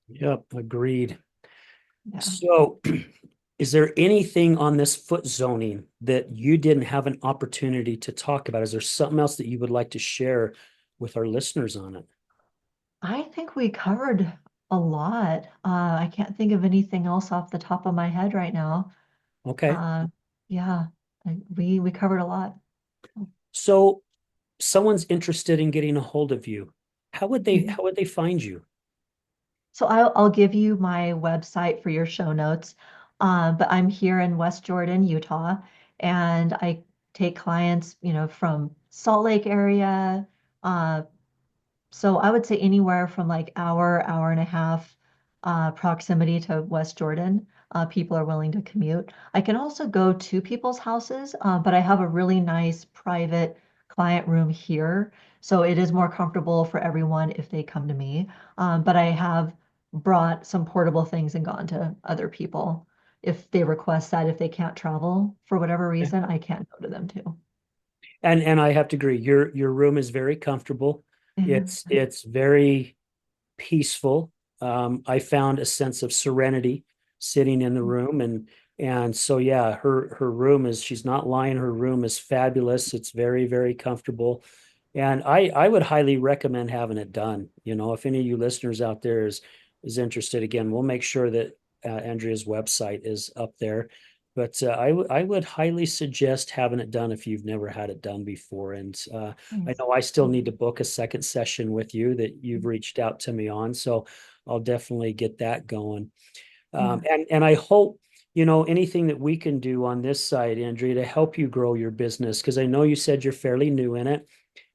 Yep, agreed. Yeah. So, is there anything on this foot zoning that you didn't have an opportunity to talk about? Is there something else that you would like to share with our listeners on it? I think we covered a lot. I can't think of anything else off the top of my head right now. Okay. Uh, yeah, we covered a lot. So, someone's interested in getting a hold of you. Mhm. How would they find you? So I'll give you my website for your show notes. But I'm here in West Jordan, Utah, and I take clients, from Salt Lake area, uh, so I would say anywhere from like hour and a half proximity to West Jordan. People are willing to commute. I can also go to people's houses, but I have a really nice private client room here. So it is more comfortable for everyone if they come to me. But I have brought some portable things and gone to other people. If they request that, if they can't travel for whatever reason, I can't go to them too. And I have to agree, your room is very comfortable. Yeah, It's very peaceful. I found a sense of serenity sitting in the room, and so yeah, her room is, she's not lying. Her room is fabulous. It's very, very comfortable. And I would highly recommend having it done. You know, if any of you listeners out there is interested, again, we'll make sure that Andrea's website is up there. But I would highly suggest having it done if you've never had it done before. And I nice. know I still need to book a second session with you that you've reached out to me on, so I'll definitely get that going. Yeah, And I hope, you know, anything that we can do on this side, Andrea, to help you grow your business, because I know you said you're fairly new in it,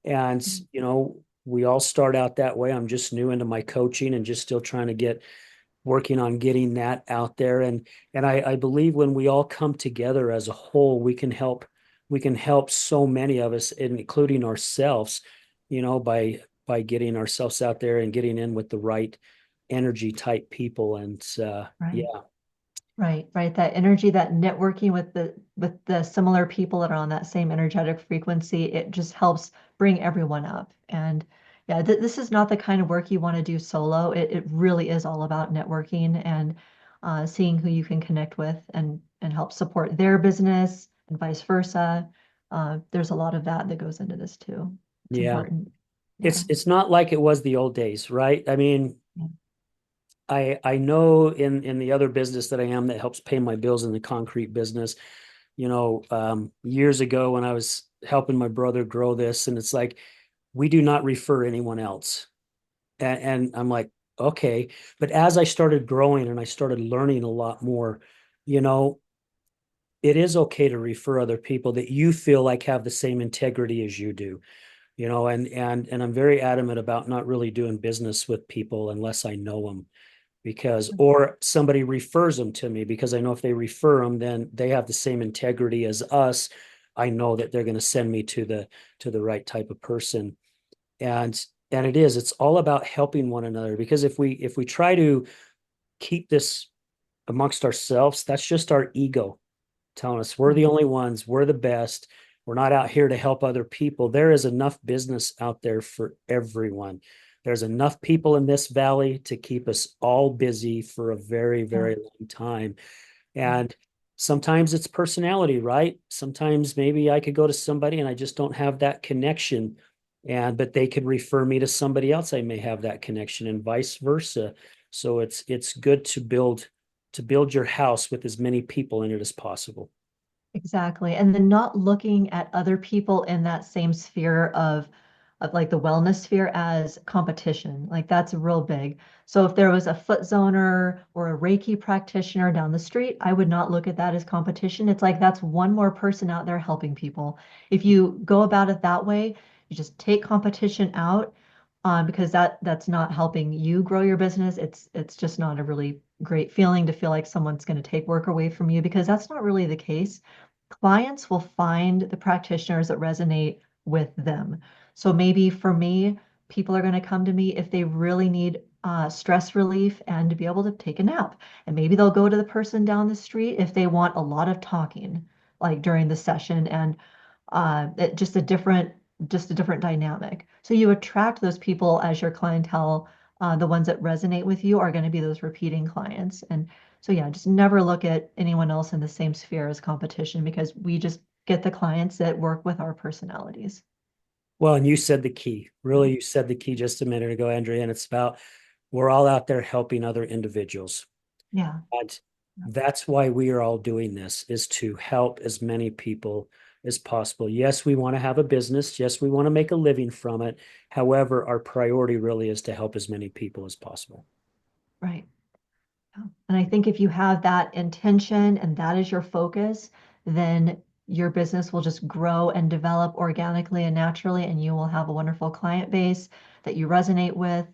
and you know, we all start out that way. I'm just new into my coaching and just still trying to get working on getting that out there. And I believe when we all come together as a whole, we can help so many of us, including ourselves, you know, by getting ourselves out there and getting in with the right energy type people. And right. yeah, Right. That energy, that networking with the similar people that are on that same energetic frequency, it just helps bring everyone up. And yeah, this is not the kind of work you want to do solo. It really is all about networking and seeing who you can connect with and help support their business and vice versa. There's a lot of that that goes into this too. It's yeah. important. Yeah. It's not like it was the old days, right? I mean, Yeah. I know in the other business that I am that helps pay my bills in the concrete business, you know, years ago when I was helping my brother grow this, and it's like, we do not refer anyone else. And I'm like, okay. But as I started growing and I started learning a lot more, you know, it is okay to refer other people that you feel like have the same integrity as you do, you know, and I'm very adamant about not really doing business with people unless I know them, because or somebody refers them to me, because I know if they refer them, then they have the same integrity as us. I know that they're going to send me to the right type of person. And it's all about helping one another, because if we try to keep this amongst ourselves, that's just our ego telling us we're the only ones, we're the best. We're not out here to help other people. There is enough business out there for everyone. There's enough people in this valley to keep us all busy for a very, Yeah. very long time. And sometimes it's personality, right? Sometimes maybe I could go to somebody and I just don't have that connection. And but they could refer me to somebody else. I may have that connection and vice versa. So it's good to build your house with as many people in it as possible. Exactly. And then not looking at other people in that same sphere of like the wellness sphere as competition. Like that's real big. So if there was a foot zoner or a Reiki practitioner down the street, I would not look at that as competition. It's like that's one more person out there helping people. If you go about it that way, you just take competition out, because that's not helping you grow your business. It's just not a really great feeling to feel like someone's going to take work away from you because that's not really the case. Clients will find the practitioners that resonate with them. So maybe for me, people are going to come to me if they really need stress relief and to be able to take a nap. And maybe they'll go to the person down the street if they want a lot of talking, like during the session and just a different just a different dynamic. So you attract those people as your clientele. The ones that resonate with you are going to be those repeating clients. And so, yeah, just never look at anyone else in the same sphere as competition because we just get the clients that work with our personalities. Well, and you said the key. Really, you said the key just a minute ago, Andrea, and it's about we're all out there helping other individuals. Yeah. And that's why we are all doing this, is to help as many people as possible. Yes, we want to have a business. Yes, we want to make a living from it. However, our priority really is to help as many people as possible. Right. Yeah. And I think if you have that intention and that is your focus, then your business will just grow and develop organically and naturally, and you will have a wonderful client base that you resonate with.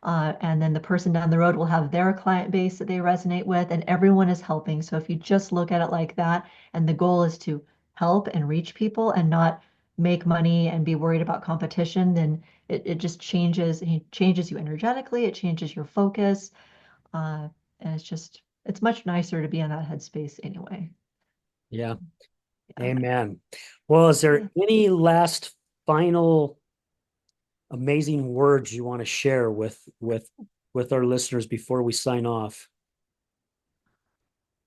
And then the person down the road will have their client base that they resonate with, and everyone is helping. So if you just look at it like that, and the goal is to help and reach people and not make money and be worried about competition, then it just it changes you energetically, it changes your focus. Uh, and it's much nicer to be in that headspace anyway. Yeah. Yeah. Amen. Well, is there Yeah. any last final amazing words you want to share with our listeners before we sign off?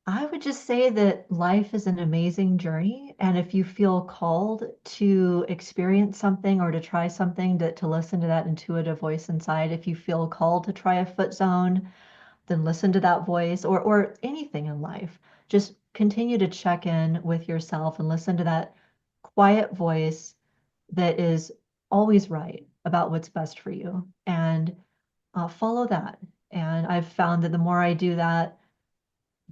I would just say that life is an amazing journey. And if you feel called to experience something or to try something, to listen to that intuitive voice inside, if you feel called to try a foot zone, then listen to that voice or anything in life. Just continue to check in with yourself and listen to that quiet voice that is always right about what's best for you and follow that. And I've found that the more I do that,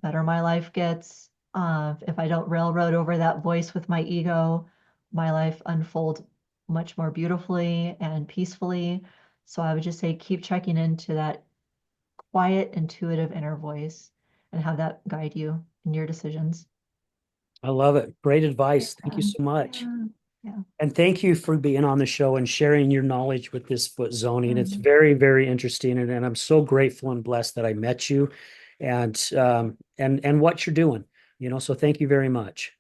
better my life gets. If I don't railroad over that voice with my ego, my life unfolds much more beautifully and peacefully. So I would just say keep checking into that quiet, intuitive inner voice and have that guide you in your decisions. I love it. Great advice. Thank you Yeah, so much. yeah, yeah. And thank you for being on the show and sharing your knowledge with this foot zoning. It's Mhm. very, very interesting. And I'm so grateful and blessed that I met you and what you're doing, so thank you very much.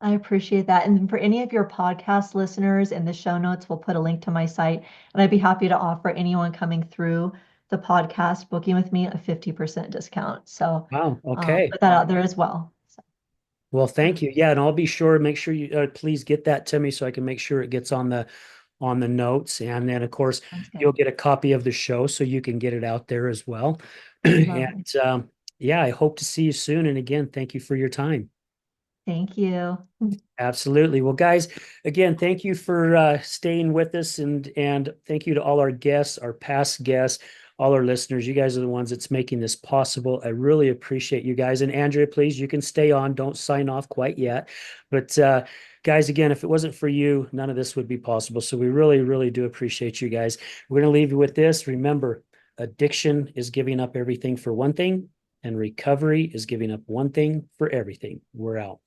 I appreciate that. And for any of your podcast listeners, in the show notes, we'll put a link to my site. And I'd be happy to offer anyone coming through the podcast booking with me a 50% discount. So Wow. Okay. put that out there as well. So, Well, yeah, thank you. Yeah, and I'll be sure, make sure you please get that to me so I can make sure it gets on the notes. And then of course sounds good. you'll get a copy of the show so you can get it out there as well. And Lovely. yeah, I hope to see you soon. And again, thank you for your time. Thank you. Absolutely. Well, guys, again, thank you for staying with us, and thank you to all our guests, our past guests, all our listeners. You guys are the ones that's making this possible. I really appreciate you guys. And Andrea, please, you can stay on. Don't sign off quite yet. But guys, again, if it wasn't for you, none of this would be possible. So we really, really do appreciate you guys. We're going to leave you with this. Remember, addiction is giving up everything for one thing, and recovery is giving up one thing for everything. We're out.